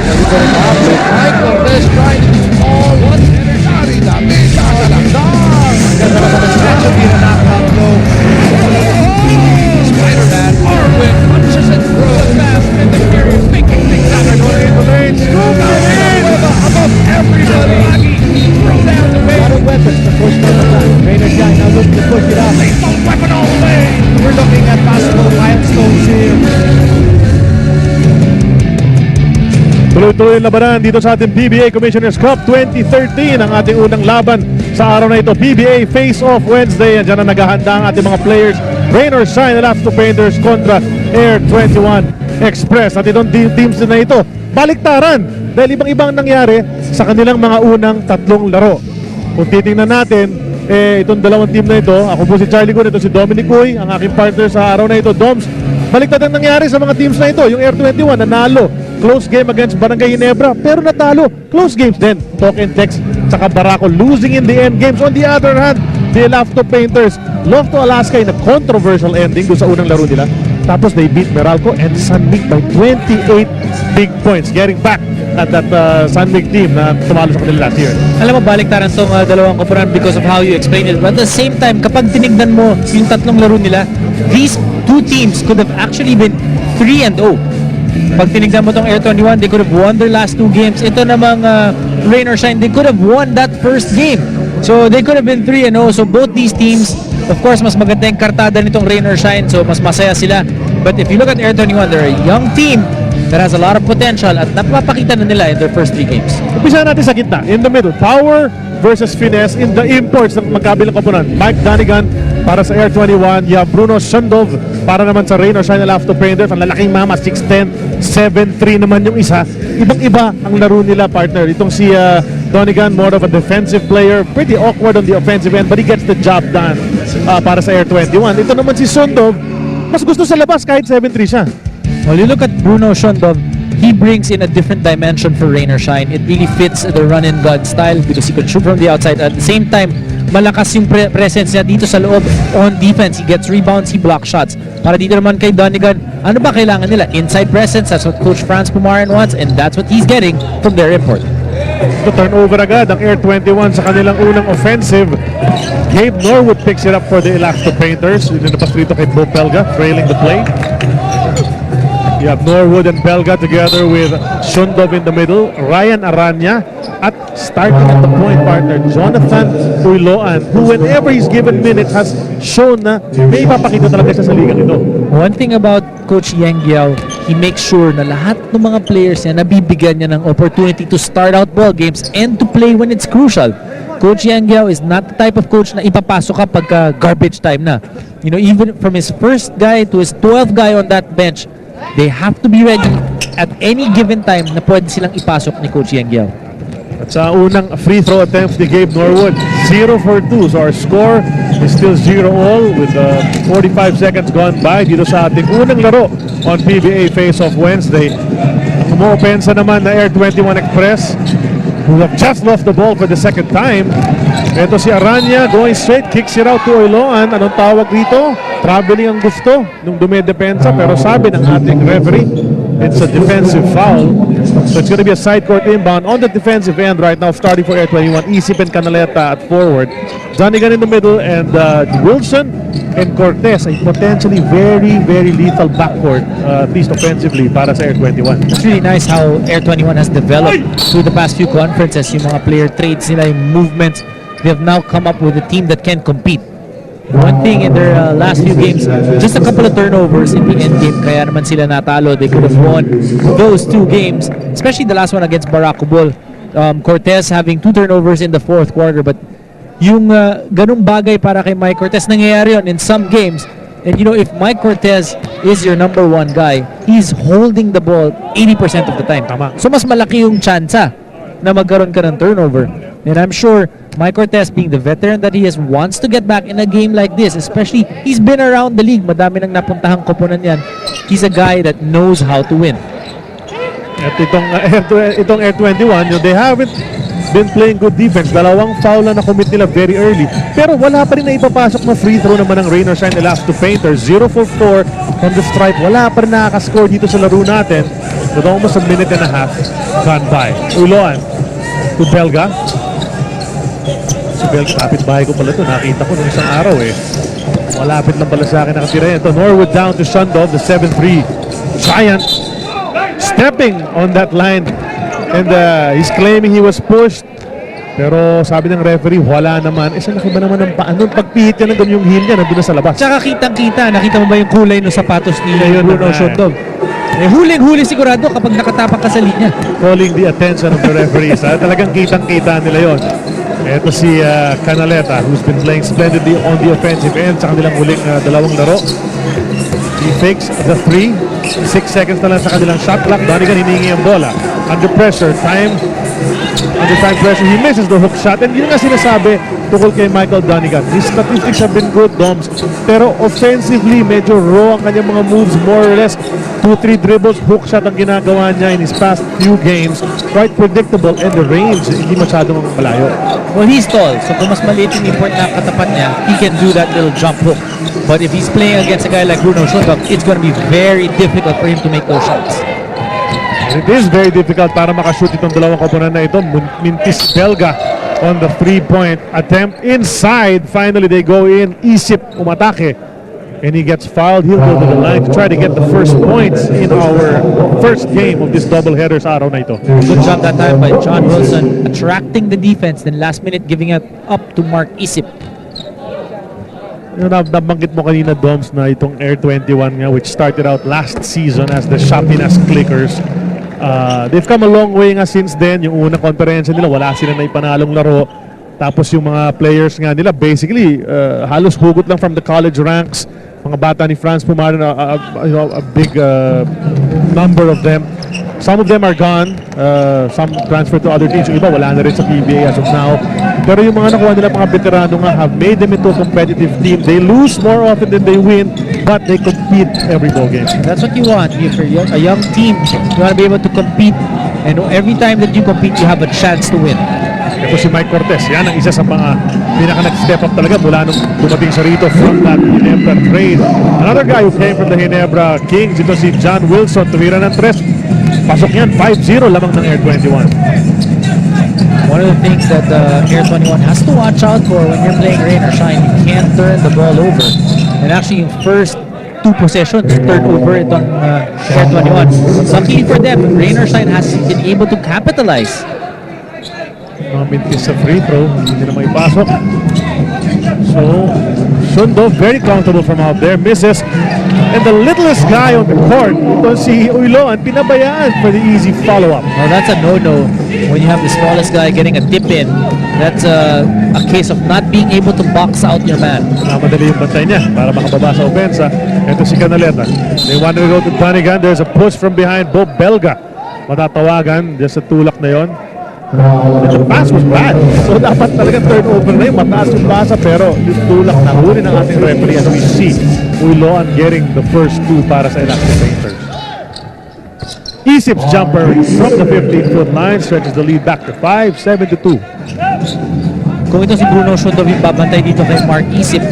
Michael is trying to do all one header. Spider-Man, Arwin punches and throws fast, and the Fury making things out of going in the lane. Scoop in above everybody. Throw down the way. A lot of weapons to push them around. Rainer Shine now looking to push it out. Lethal weapon all the way. We're looking at possible milestones here. Tuloy-tuloy ang labanan dito sa ating PBA Commissioner's Cup 2013. Ang ating unang laban sa araw na ito, PBA Face-Off Wednesday. Diyan na naghahanda ang ating mga players. Rain or Shine, Laps to Painters kontra Air 21 Express. At itong teams na ito, baliktaran. Dahil ibang-ibang nangyari sa kanilang mga unang tatlong laro. Kung titingnan natin, itong dalawang team na ito, ako po si Charlie Gun, ito si Dominic Uy, ang aking partner sa araw na ito, Doms. Baliktad ang nangyari sa mga teams na ito. Yung Air 21 nanalo, close game against Barangay Ginebra, pero natalo, close games din. Talk and Text, saka Barako losing in the end games. On the other hand, the Lafto Painters lost to Alaska in a controversial ending doon sa unang laro nila. Tapos they beat Meralco and Sunmig by 28 big points, getting back at that Sunmig team na tumalo sa kanila last year. Alam mo, baliktaran tong dalawang koponan because of how you explained it. But at the same time, kapag tinignan mo yung tatlong laro nila, these two teams could have actually been 3-0. Pag tinignan mo tong Air 21, they could have won their last two games. Ito namang Rain or Shine, they could have won that first game. So they could have been 3-0. So both these teams, of course, mas maganda yung kartada nitong Rain or Shine. So mas masaya sila. But if you look at Air 21, they're a young team that has a lot of potential at napapakita na nila in their first three games. Umpisa natin sa gitna, in the middle, power versus finesse in the imports ng magkabilang koponan. Mike Danigan para sa Air 21, you have Bruno Shundov para naman sa Rain or Shine Lafto Painters. Ang lalaking mama, 6'10", 7'3" naman yung isa. Ibang-iba ang laro nila, partner. Itong si Donigan, more of a defensive player, pretty awkward on the offensive end, but he gets the job done para sa Air 21. Ito naman si Shundov, mas gusto sa labas kahit 7'3" siya. Well, you look at Bruno Shundov, he brings in a different dimension for Rain or Shine. It really fits the run-and-gun style because he can shoot from the outside. At the same time, malakas yung presence niya dito sa loob on defense. He gets rebounds, he blocks shots. Para dito naman kay Donigan, ano ba kailangan nila? Inside presence, that's what Coach Franz Pumaran wants, and that's what he's getting from their import. To turnover agad ang Air 21 sa kanilang unang offensive. Gabe Norwood picks it up for the Lafto Painters. Inapas rito kay Bo Pelga, trailing the play. You have Norwood and Belga together with Shundov in the middle, Ryan Aranya, at starting at the point partner, Jonathan Uiloan, who whenever he's given minutes has shown na may ipapakita talaga siya sa ligang ito. One thing about Coach Yang Giao, he makes sure na lahat ng mga players niya nabibigyan niya ng opportunity to start out ball games and to play when it's crucial. Coach Yang Giao is not the type of coach na ipapasok ka pagka garbage time na. You know, even from his first guy to his 12th guy on that bench, they have to be ready at any given time na pwede silang ipasok ni Coach Yang Giao. At sa unang free throw attempt ni Gabe Norwood, 0 for 2. So our score is still 0-all with 45 seconds gone by dito sa ating unang laro on PBA Face-Off Wednesday. Kumo-opensa naman na Air 21 Express, who have just lost the ball for the second time. Ito si Aranya going straight, kicks it out to Oiloan. Anong tawag dito? Traveling ang gusto nung dumedepensa, pero sabi ng ating referee, it's a defensive foul. So it's going to be a side court inbound on the defensive end right now, starting for Air 21. Isip and Canaleta at forward. Donigan in the middle, and Wilson and Cortez, a potentially very, very lethal backcourt, at least offensively, para sa Air 21. It's really nice how Air 21 has developed through the past few conferences. Yung mga player trades nila, yung movements, they have now come up with a team that can compete. One thing in their last few games, just a couple of turnovers in the end game, kaya naman sila natalo. They could have won those two games, especially the last one against Baracubol. Cortez having 2 turnovers in the fourth quarter, but yung ganung bagay para kay Mike Cortez, nangyayari yun in some games. And you know, if Mike Cortez is your number one guy, he's holding the ball 80% of the time. Tama. So mas malaki yung tsansa na magkaroon ka ng turnover. And I'm sure Mike Cortez, being the veteran that he is, wants to get back in a game like this. Especially, he's been around the league. Madami nang napuntahang koponan yan. He's a guy that knows how to win. At itong Air 21, they haven't been playing good defense. Dalawang foul na na-commit nila very early. Pero wala pa rin na ipapasok na free throw naman ng Rain or Shine. The last two painters, 0 for 4 from the stripe. Wala pa rin nakaka-score dito sa laro natin. With almost a minute and a half gone by. Uloan to Belga. Si Belga, kapit-bahay ko pala ito. Nakita ko nung isang araw eh. Malapit lang pala sa akin nakatira ito. Norwood down to Shundov, the 7-3 Giant. Stepping on that line. And he's claiming he was pushed. Pero sabi ng referee, wala naman. Sa laki ba naman ng paa? Nung pagpihit niya ng yung heel niya, nandun na sa labas. Tsaka kitang-kita, nakita mo ba yung kulay ng sapatos ni Bruno Shundov? Huling-huli sigurado kapag nakatapak ka sa linya. Calling the attention of the referees. Talagang kitang-kita nila yon. Ito si Canaleta, who's been playing splendidly on the offensive end sa kanilang huling dalawang laro. He fakes the 3. 6 seconds na lang sa kanilang shot clock. Donegan hiningi ang bola. Under pressure, under time pressure, he misses the hook shot. And yun nga sinasabi tungkol kay Michael Donegan. His statistics have been good, Doms. Pero offensively, medyo raw ang kanyang mga moves, more or less. 2-3 dribbles, hook shot ang ginagawa niya in his past few games. Quite predictable, and the range, hindi masyadong malayo. Well, he's tall, so kung mas maliit yung import na katapat niya, he can do that little jump hook. But if he's playing against a guy like Bruno Shundov, it's going to be very difficult for him to make those shots. It is very difficult para makashoot itong dalawang koponan na ito. Mintis Belga on the 3-point attempt. Inside, finally they go in. Isip umatake. And he gets fouled. He'll go to the line to try to get the first points in our first game of this doubleheader sa araw na ito. Good job that time by John Wilson, attracting the defense, then last minute giving it up to Mark Isip. Yung nabanggit mo kanina, Doms, na itong Air 21 nga, which started out last season as the Shapinas Clickers. They've come a long way nga since then. Yung unang konferensya nila, wala sila na ipanalong laro. Tapos yung mga players nga nila, basically, halos hugot lang from the college ranks. Mga bata ni Franz Pumaran, a big number of them. Some of them are gone. Some transferred to other teams. Yung iba, wala na rin sa PBA as of now. Pero yung mga nakuha nila, mga veterano nga, have made them into a competitive team. They lose more often than they win, but they compete every ball game. That's what you want. If you're a young team, you want to be able to compete. And every time that you compete, you have a chance to win. Ito si Mike Cortez, yan ang isa sa mga pinaka nag-step up talaga mula nung dumating siya rito from that Ginebra trade. Another guy who came from the Ginebra Kings, ito si John Wilson, tumira ng 3. Pasok yan, 5-0 lamang ng Air 21. One of the things that Air 21 has to watch out for when you're playing rain or shine, you can't turn the ball over. And actually, yung first 2 possessions, turned over itong Air 21. Luckily for them, rain or shine has been able to capitalize. Mga mintis sa free throw, hindi na maipasok. So, Shundov very comfortable from out there, misses. And the littlest guy on the court, ito si Uiloan, pinabayaan for the easy follow-up. Well, that's a no-no. When you have the smallest guy getting a dip in, that's a case of not being able to box out your man. Madali yung bantay niya para makababa sa opensa. Ito si Canaleta. They wanted to go to Donegan. There's a push from behind Bob Belga. Matatawagan, just sa tulak na yon. The pass was bad. So dapat talaga turnover na yun. Mataas yung basa pero yung tulak na huli ng ating referee as we see Uiloan getting the first 2 para sa Elastic Painters. Isip's jumper from the 15-foot line stretches the lead back to 5, 7-2. Kung ito si Bruno Shundov yung babantay dito kay Mark Isip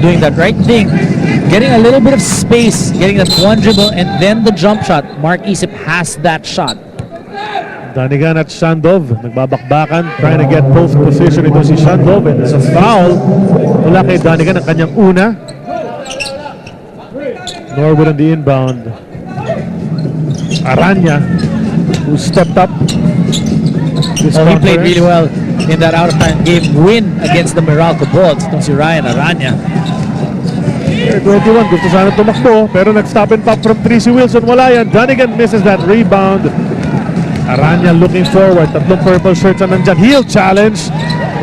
doing that right thing, getting a little bit of space, getting that one dribble and then the jump shot. Mark Isip has that shot. Donegan at Shundov, nagbabakbakan, trying to get post position. Ito si Shundov, and there's a foul. Wala kay Donegan ang kanyang una. Norwood on the inbound. Aranya, who stepped up. He played really well in that out-of-time game win against the Meralco Bolts. Itong si Ryan Aranya. 21, gusto sana tumakbo, pero nag-stop and pop from 3 si Wilson. Wala yan. Donegan misses that rebound. Aranya looking forward. Tatlong purple shirts na nandyan. Heel challenge.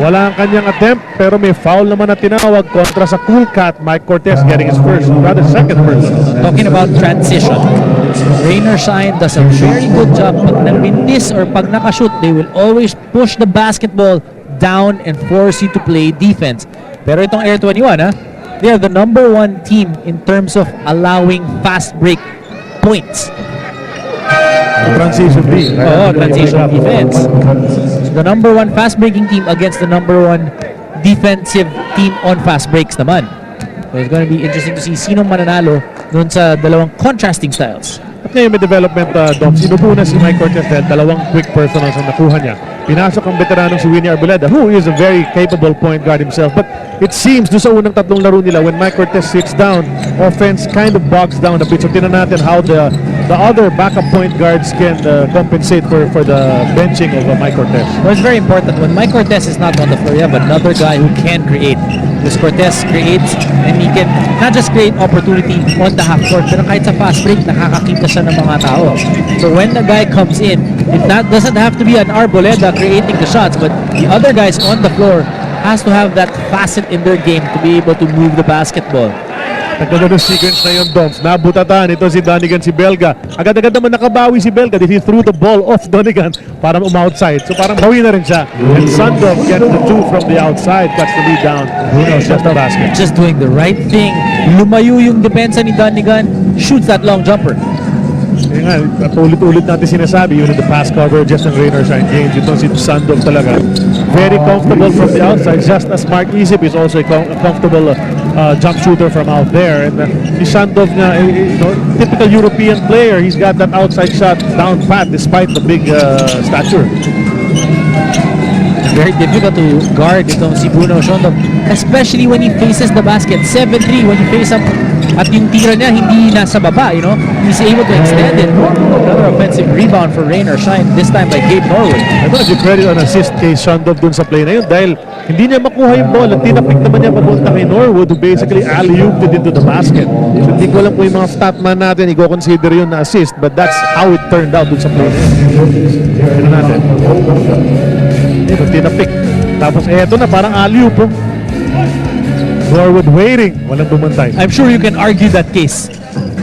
Wala ang kanyang attempt, pero may foul naman na tinawag kontra sa Cool Cat. Mike Cortez getting his first, rather second first. Talking about transition, rain or shine does a very good job. Pag nag-mintis or pag nakashoot, they will always push the basketball down and force you to play defense. Pero itong Air 21, they are the number 1 team in terms of allowing fast break points. Transition D. Transition defense. the number 1 fast-breaking team against the number 1 defensive team on fast breaks naman. So it's going to be interesting to see sino mananalo dun sa dalawang contrasting styles. At ngayon may development, Dom. Sinubuna si Mike Cortez dahil dalawang quick personals ang nakuha niya. Pinasok ang veteranong si Winnie Arboleda, who is a very capable point guard himself. But it seems doon sa unang tatlong laro nila, when Mike Cortez sits down, offense kind of bogs down a bit. So tinan natin how the other backup point guards can compensate for the benching of Mike Cortez. Well, it's very important. When Mike Cortez is not on the floor, you have another guy who can create. Because Cortez creates, and he can not just create opportunity on the half court, pero kahit sa fast break, nakakakita siya ng mga tao. So when the guy comes in, it doesn't have to be an Arboleda creating the shots, but the other guys on the floor has to have that facet in their game to be able to move the basketball. Nagkaroon ng sequence na yun, Doms. Nabutatan ito si Donigan, si Belga. Agad-agad naman nakabawi si Belga. He threw the ball off Donigan para outside. So parang bawi na rin siya. And Sundov gets the 2 from the outside. Cuts the lead down. Bruno shot the basket. Just doing the right thing. Lumayo yung depensa ni Donigan. Shoots that long jumper. Kaya nga, ulit-ulit natin sinasabi, yun the pass cover, just ang Raynor Shine James. Ito si Sundov talaga. Very comfortable from the outside. Just as Mark Isip is also a comfortable jump shooter from out there. And si Sundov nga, typical European player. He's got that outside shot down pat despite the big stature. Very difficult to guard itong si Bruno Shondov, especially when he faces the basket. 7-3 when he face up at yung tira niya hindi nasa baba, he's able to extend it. Another offensive rebound for Raynor Shine, this time by Gabe Norwood. Ito, nag-credit on assist kay Shondov dun sa play na yun dahil hindi niya makuha yung ball at tinapik naman niya papunta kay Norwood who basically alley-ooped it into the basket. So hindi ko alam kung yung mga statman natin i-consider yun na assist, but that's how it turned out dun sa play na yun. Tignan natin. Ito, tinapik. Tapos eto na, parang alley-oop. Norwood waiting. Walang bumantay. I'm sure you can argue that case.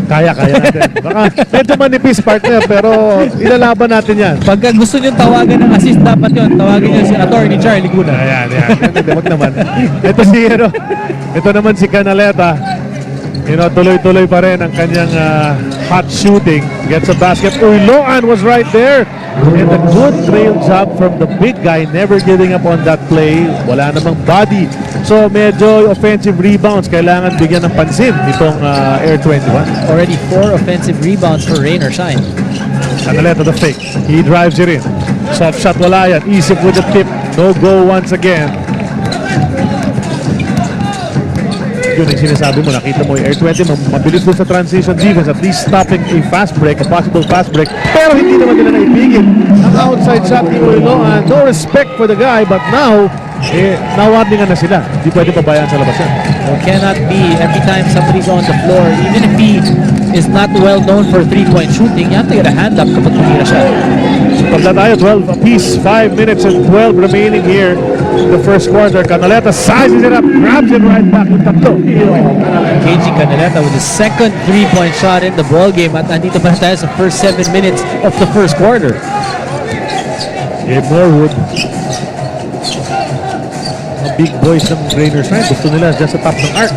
Kaya natin. Baka medyo manipis partner pero ilalaban natin yan. Pagka gusto nyo tawagan ng assist, dapat yun. Tawagin nyo si Attorney Charlie Guna. Ayan. Wag naman. Ito naman si Canaleta. Tuloy-tuloy pa rin ang kanyang hot shooting. Gets a basket. Uiloan was right there. And a good trail job from the big guy, never giving up on that play. Wala namang body. So medyo offensive rebounds kailangan bigyan ng pansin itong Air 21. Already 4 offensive rebounds for Raynor Shine. Canaleta the fake. He drives it in. Soft shot wala yan. Isip with the tip. No go once again. Yun yung sinasabi mo, nakita mo yung Air 20 mabilis doon sa transition defense, at least stopping a fast break, a possible fast break, pero hindi naman nila naipigil ang outside shot ni Uiloan. No respect for the guy, but now nawarningan na sila, hindi pwede pabayaan sa labas yan. Well, cannot be every time somebody's on the floor, even if he is not well known for 3-point shooting, you have to get a hand up kapag tumira siya. Pagla tayo, 12 apiece, 5 minutes and 12 remaining here in the first quarter. Canaleta sizes it up, grabs it right back with tatlo. KG Canaleta with the second 3-point shot in the ball game at andito pa tayo sa first 7 minutes of the first quarter. Gabe Norwood. Mga big boys ng Raynor Shine, gusto nila dyan sa top ng arc.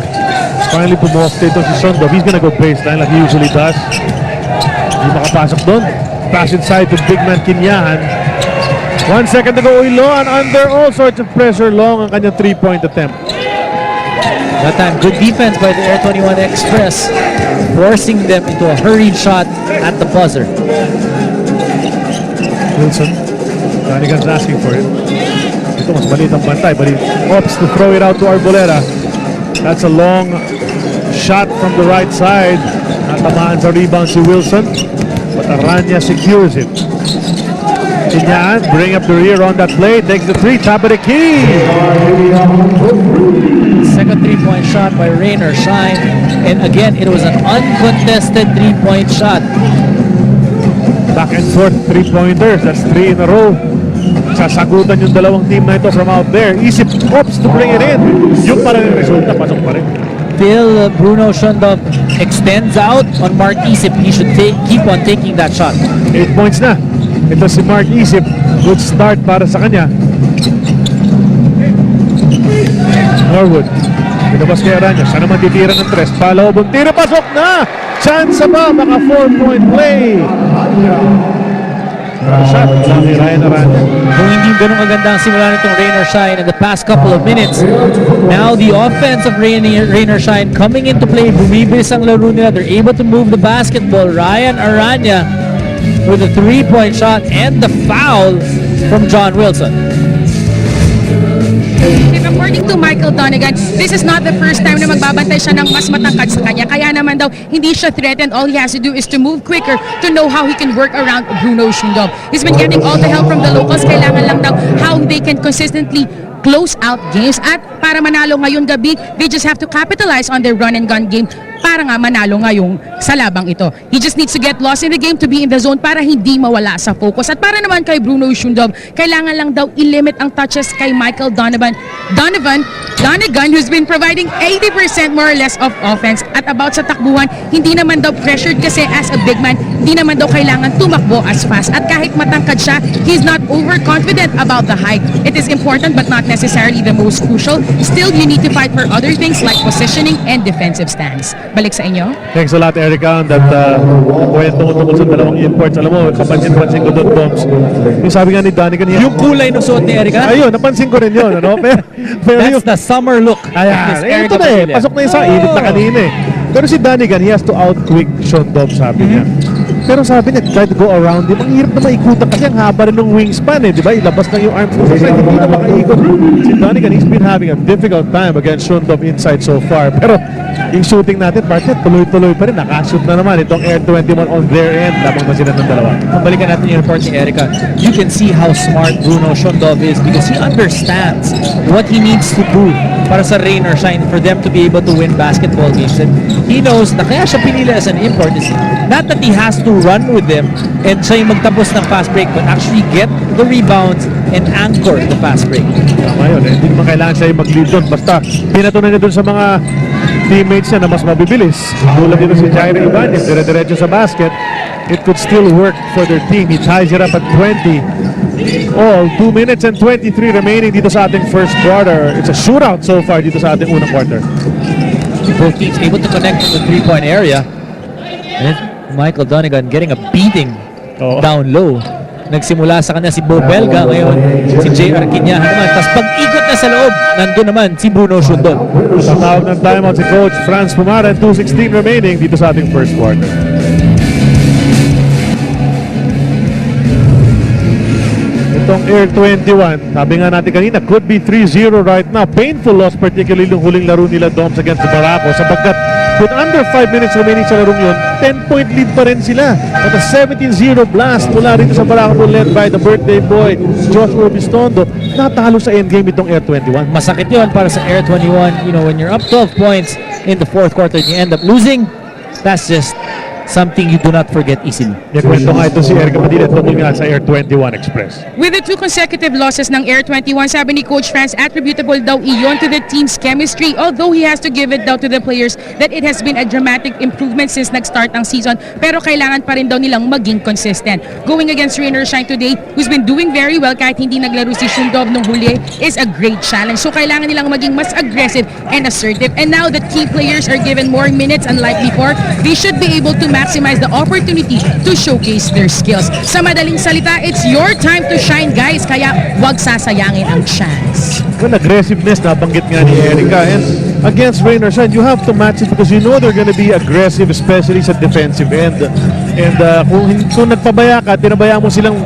Finally pumoff dito si Shondov. He's gonna go baseline like he usually does. Hindi makapasok doon. Pass inside to big man Kinyahan. 1 second to go. Uiloan under all sorts of pressure. Long ang kanyang 3-point attempt. That time, good defense by the Air 21 Express, forcing them into a hurried shot at the buzzer. Wilson. Donigan's asking for it. Ito mas maliit ang bantay, but he opts to throw it out to Arboleda. That's a long shot from the right side. Natamaan sa rebound si Wilson, but Aranya secures it. Kinyahan, bring up the rear on that play, takes the 3, top of the key. Second 3-point shot by Raynor Shine, and again, it was an uncontested 3-point shot. Back and forth 3-pointers, that's 3 in a row. Sasagutan yung dalawang team na ito from out there. Isip opts to bring it in. Yung pa rin yung resulta, pasok pa rin. Till Bruno Shondov extends out on Mark Isip, he should keep on taking that shot. 8 points na. Ito si Mark Isip. Good start para sa kanya. Norwood. Pinabas kay Aranya. Siya naman titira ng 3. Palawabong tira. Pasok na! Chance ba? Baka 4-point play. shot mula kay Ryan Arana. Kung hindi ganun kaganda ang simula nitong Rain or Shine in the past couple of minutes, now the offense of Rain or Shine coming into play, bumibilis ang laro nila. They're able to move the basketball. Ryan Arana with a 3-point shot and the foul from John Wilson. According to Michael Donegan, this is not the first time na magbabantay siya ng mas matangkad sa kanya. Kaya naman daw, hindi siya threatened. All he has to do is to move quicker to know how he can work around Bruno Shundov. He's been getting all the help from the locals. Kailangan lang daw how they can consistently close out games. At para manalo ngayong gabi, they just have to capitalize on their run and gun game para nga manalo ngayong sa labang ito. He just needs to get lost in the game to be in the zone para hindi mawala sa focus. At para naman kay Bruno Shundov, kailangan lang daw i-limit ang touches kay Michael Donegan, who's been providing 80% more or less of offense. At about sa takbuhan, hindi naman daw pressured kasi as a big man, hindi naman daw kailangan tumakbo as fast. At kahit matangkad siya, he's not overconfident about the height. It is important but not necessarily the most crucial. Still, you need to fight for other things like positioning and defensive stance. Balik sa inyo. Thanks a lot, Erica, on that kwento tungkol sa dalawang imports. Alam mo, kapansin-pansin ko doon, Bombs. Yung sabi nga ni Donegan, Yung kulay ng suot ni Erica, ayun, napansin ko rin yun, ano? Pero that's the summer look. ayan, ito Erica na Basile. pasok na yung sa init na kanina eh. Pero si Donegan, he has to out-quick Shundov, sabi niya. Pero sabi niya, try to go around him. Ang hirap na maikutan kasi ang haba rin ng wingspan eh, di ba? Ilabas na yung arms mo sa side, hindi na makaikot. Si Donegan, he's been having a difficult time against Shundov inside so far. Pero yung shooting natin, partner, tuloy-tuloy pa rin. Nakashoot na naman itong Air 21 on their end. Lamang na sila ng dalawa. Balikan natin yung report ni Erica. You can see how smart Bruno Shundov is because he understands what he needs to do para sa Rain or Shine for them to be able to win basketball games. And he knows na kaya siya pinili as an import is not that he has to run with them and siya yung magtapos ng fast break but actually get the rebounds and anchor the fast break. Tama yun eh. Hindi naman kailangan siya yung mag-lead doon. Basta pinatunan niya doon sa mga teammates niya na mas mabibilis. Tulad dito si Jairo Ibanez, dire-diretso sa basket. It could still work for their team. He ties it up at 20. All 2 minutes and 23 remaining dito sa ating first quarter. It's a shootout so far dito sa ating unang quarter. Both teams able to connect in the 3-point area. And Michael Donegan getting a beating down low. Nagsimula sa kanya si Bo Belga, ngayon si J.R. Quinyahan naman. Tapos pag-ikot na sa loob, nandun naman si Bruno Shundov. Tatawag ng timeout si Coach Franz Pumaren. 2:16 remaining dito sa ating first quarter. Itong Air 21, sabi nga natin kanina, could be 3-0 right now. Painful loss, particularly yung huling laro nila Doms against Barako, sapagkat with under 5 minutes remaining sa larong yun, 10-point lead pa rin sila. At a 17-0 blast mula rito sa Barako led by the birthday boy, Joshua Bistondo. Natalo sa endgame itong Air 21. Masakit yun para sa Air 21. You know, when you're up 12 points in the fourth quarter and you end up losing, that's just something you do not forget easily. Kwento nga ito si Erica Padilla tungkol nga sa Air 21 Express. With the 2 consecutive losses ng Air 21, sabi ni Coach Franz, attributable daw iyon to the team's chemistry, although he has to give it daw to the players that it has been a dramatic improvement since nag-start ang season, pero kailangan pa rin daw nilang maging consistent. Going against Rain or Shine today, who's been doing very well kahit hindi naglaro si Shundov nung huli, is a great challenge. So kailangan nilang maging mas aggressive and assertive. And now that key players are given more minutes unlike before, they should be able to maximize the opportunity to showcase their skills. Sa madaling salita, it's your time to shine, guys, kaya wag sasayangin ang chance. Well, aggressiveness, nabanggit nga ni Erica. And against Rain or Shine, you have to match it because you know they're going to be aggressive, especially sa defensive end. And kung nagpabaya ka, tinabaya mo silang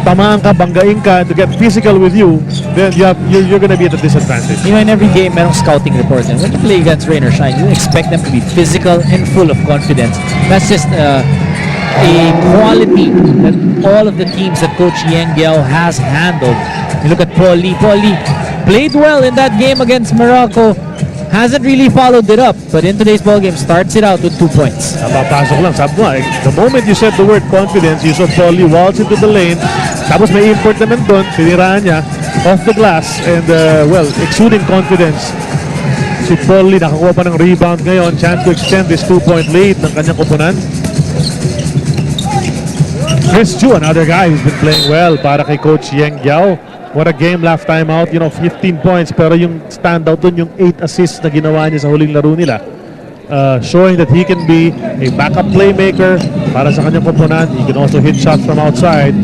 tamaan ka, banggain ka, to get physical with you, then you're going to be at a disadvantage. You know, in every game, merong scouting report. And when you play against Rain or Shine, you expect them to be physical and full of confidence. That's just a quality that all of the teams that Coach Yang Giao has handled. You look at Paul Lee. Paul Lee played well in that game against Morocco. Hasn't really followed it up, but in today's ball game, starts it out with 2 points. Napapasok lang, sabi mo, the moment you said the word confidence, you saw Paul Lee waltz into the lane, tapos may import naman doon, siniraan niya, off the glass, and exuding confidence. Si Paul Lee nakakuha pa ng rebound ngayon, chance to extend this 2-point lead ng kanyang kupunan. Chris Chu, another guy who's been playing well para kay Coach Yang Giao. What a game last time out, 15 points, pero yung standout dun yung 8 assists na ginawa niya sa huling laro nila. showing that he can be a backup playmaker para sa kanyang komponent. He can also hit shots from outside.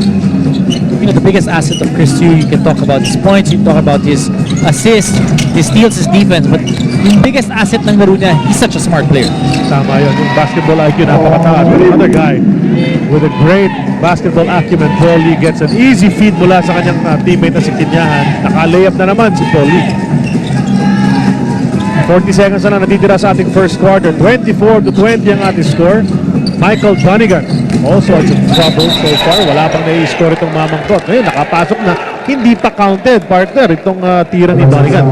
You know, the biggest asset of Chris Yu, you can talk about his points, you can talk about his assists, his steals, his defense, but yung biggest asset ng laro niya, he's such a smart player. Tama yun, yung basketball IQ napakataas. But another guy with a great basketball acumen, Paul Lee, gets an easy feed mula sa kanyang teammate na si Kinyahan. Naka-layup na naman si Paul Lee. 40 seconds na lang natitira sa ating first quarter. 24-20 ang ating score. Michael Donegan also in trouble so far. Wala pang nai-score itong mamangkot. Ngayon, nakapasok na. Hindi pa counted, partner, itong tira ni Donegan.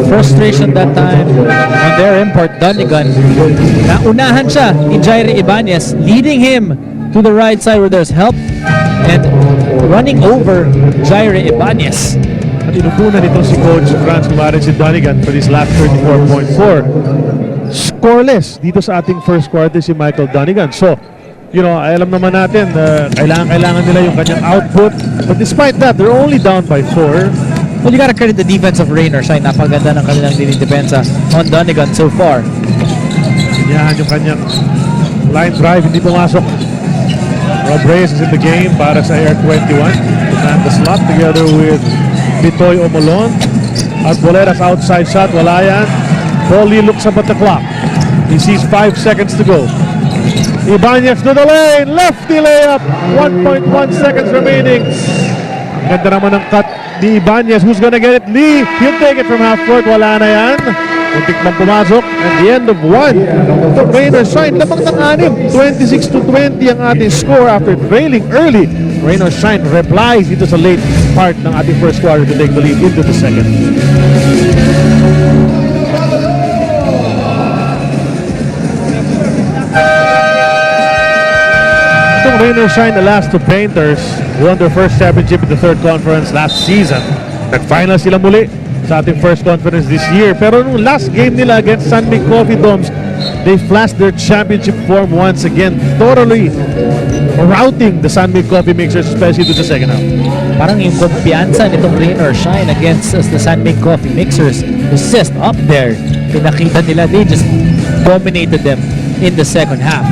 Frustration that time on their import, Donegan. Naunahan siya ni Jaire Ibanez, leading him to the right side where there's help and running over Jaire Ibanez. At inupunan nito si Coach Franz Gumarin si Donegan for this last 34.4. Scoreless dito sa ating first quarter si Michael Donegan. So, you know, alam naman natin, kailangan nila yung kanyang output. But despite that, they're only down by 4. Well, you gotta credit the defense of Rain or Shine. Napaganda ng kanilang dinidepensa on Donegan so far. Yan yung kanyang line drive, hindi pumasok. Rob Reyes is in the game para sa Air 21. And the slot together with Bitoy Omolon. Arboledas outside shot, wala yan. Paul Lee looks up at the clock. He sees 5 seconds to go. Ibanez to the lane, lefty layup. 1.1 seconds remaining. Ganda naman ng cut ni Ibanez. Who's gonna get it? Lee, he'll take it from half court. Wala na yan. Muntik man pumasok. At the end of 1. The Rainers Shine, lamang ng 6. 26-20 ang ating score after trailing early. Rainers Shine replies dito sa late part ng ating first quarter to take the lead into the second. Itong Rainers Shine, the last two painters, won their first championship in the third conference last season. Nag-final sila muli sa ating first conference this year. Pero nung last game nila against San Mig Coffee Domes, they flashed their championship form once again, totally routing the San Mig Coffee Mixers, especially to the second half. Parang yung kumpiyansa nitong Rain or Shine against the San Mig Coffee Mixers is just up there. Pinakita nila, they just dominated them in the second half.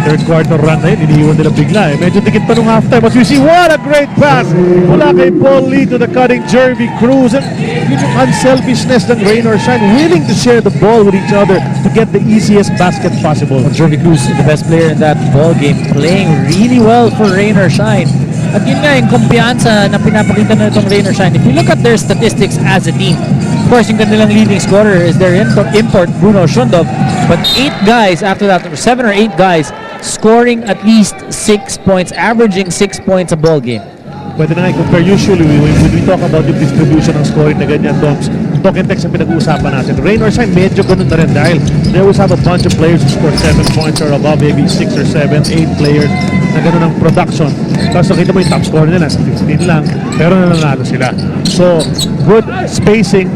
Third quarter run na yun, iniiwan nila bigla. Medyo dikit pa nung halftime. As you see, what a great pass mula kay Paul Lee to the cutting Jervy Cruz. And yun yung unselfishness ng Rain or Shine, willing to share the ball with each other to get the easiest basket possible. Jervy Cruz, the best player in that ball game, playing really well for Rain or Shine. At yun nga, yung kumpiyansa na pinapakita na itong Rain or Shine. If you look at their statistics as a team, of course, yung kanilang leading scorer is their import, Bruno Shundov. But 8 guys after that, or 7 or 8 guys, scoring at least 6 points, averaging 6 points a ball game. Pwede na nga i-compare. Usually, when we talk about yung distribution ng scoring na ganyan, Doms, talk and text ang pinag-uusapan natin. Rain or Shine, medyo ganun na rin dahil they always have a bunch of players who score 7 points or above, maybe 6 or 7, 8 players na ganun ang production. Tapos nakita mo yung top score nila, 16 lang, pero nananalo sila. So, good spacing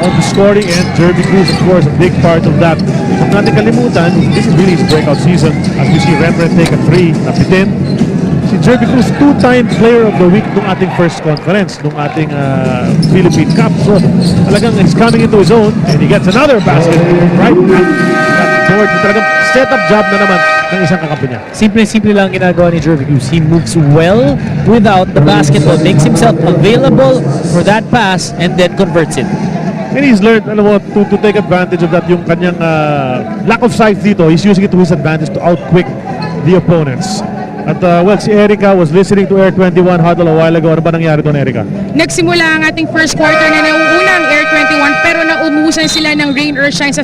on the scoring, and Jervy Cruz, of course, a big part of that. Huwag natin kalimutan, this is really his breakout season. As we see Rembrandt take a 3, napitin. Si Jervy Cruz, 2-time player of the week nung ating first conference, nung ating Philippine Cup. So, talagang he's coming into his own, and he gets another basket right at that board. Talagang set-up job na naman ng isang kakampi niya. Simple lang ginagawa ni Jervy Cruz. He moves well without the basketball, makes himself available for that pass, and then converts it. And he's learned, alam mo, to take advantage of that, yung kanyang lack of size dito. He's using it to his advantage to outquick the opponents. At well, si Erica was listening to Air 21 huddle a while ago. Ano ba nangyari doon, Erica? Nagsimula ang ating first quarter na nauuna ang Air 21 pero naumusan sila ng Rain or Shine sa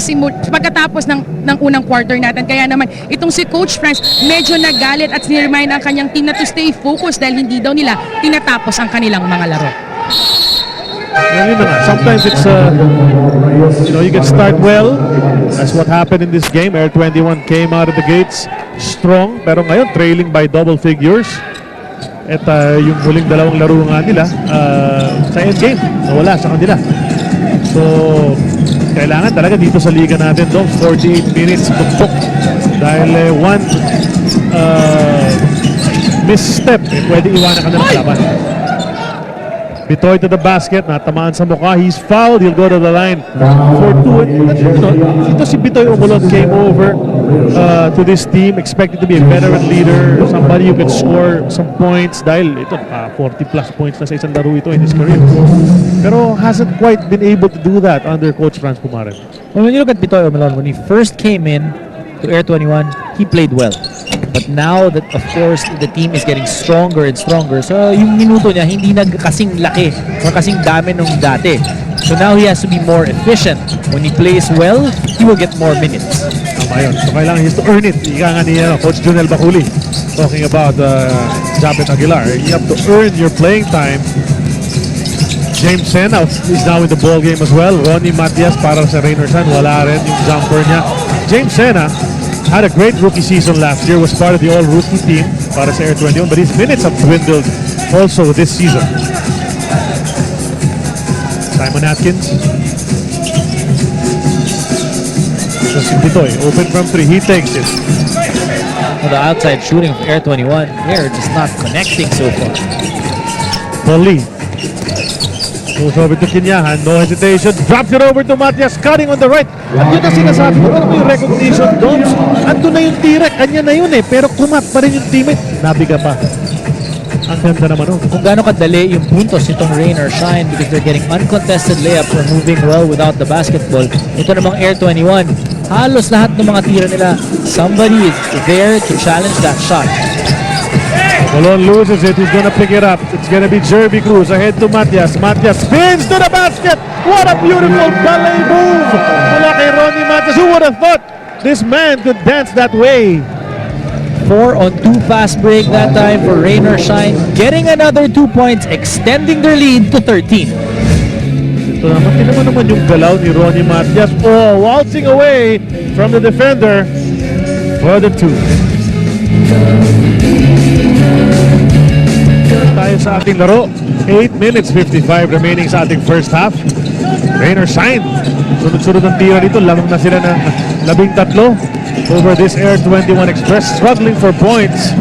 pagkatapos ng unang quarter natin. Kaya naman itong si Coach Franz medyo nagalit at siniremind ang kanyang team na to stay focused dahil hindi daw nila tinatapos ang kanilang mga laro. Well, yun na nga. Sometimes it's, you know, you can start well. That's what happened in this game. Air 21 came out of the gates strong, pero ngayon trailing by double figures. At yung huling dalawang laro nga nila sa endgame, nawala sa kanila. So, kailangan talaga dito sa liga natin, 48 minutes tuktok. Dahil one misstep, pwede iwanan ka na ng laban. Bitoy to the basket, natamaan sa mukha. He's fouled. He'll go to the line for 2. Ito si Bitoy Umulon came over to this team expected to be a veteran leader, somebody who can score some points dahil ito 40 plus points na sa isang laro ito in his career. Pero hasn't quite been able to do that under Coach Franz Pumaren. Well, when you look at Bitoy Omelon, when he first came in to Air 21, he played well. But now that, of course, the team is getting stronger and stronger, so yung minuto niya hindi kasing laki or kasing dami nung dati. So now he has to be more efficient. When he plays well, he will get more minutes. Tama yun. So kailangan he has to earn it. Ika nga ni Coach Junel Baculi talking about Japet Aguilar. You have to earn your playing time. James Sena is now in the ball game as well. Ronnie Matias para sa Rainer San, wala rin yung jumper niya. James Sena had a great rookie season last year, was part of the all-rookie team para sa Air 21, but his minutes have dwindled also this season. Simon Atkins. So si Bitoy, open from 3, he takes it. Well, the outside shooting of Air 21, they're just not connecting so far. Paul Lee. Goes over to Kinyahan, no hesitation, drops it over to Matias, cutting on the right. At yun ang sinasabi ko, ano yung recognition, Doms? Ando na yung tira, kanya na yun pero kumat pa rin yung teammate. Nabiga pa. Ang ganda naman nun. Kung gaano kadali yung puntos nitong Rain or Shine because they're getting uncontested layups or moving well without the basketball. Ito namang Air 21, halos lahat ng mga tira nila, somebody is there to challenge that shot. Colon loses it. He's gonna pick it up. It's gonna be Jervy Cruz ahead to Matias. Matias spins to the basket. What a beautiful ballet move! Mula kay Ronnie Matias. Who would have thought this man could dance that way? 4 on 2 fast break that time for Rain or Shine, getting another 2 points, extending their lead to 13. Ito naman, tinaman naman yung galaw ni Ronnie Matias. Oh, waltzing away from the defender for the 2. Tayo sa ating laro. 8 minutes 55 remaining sa ating first half. Rain or Shine. Sunod-sunod ang tira dito. Lamang na sila ng 13 over this Air 21 Express. Struggling for points.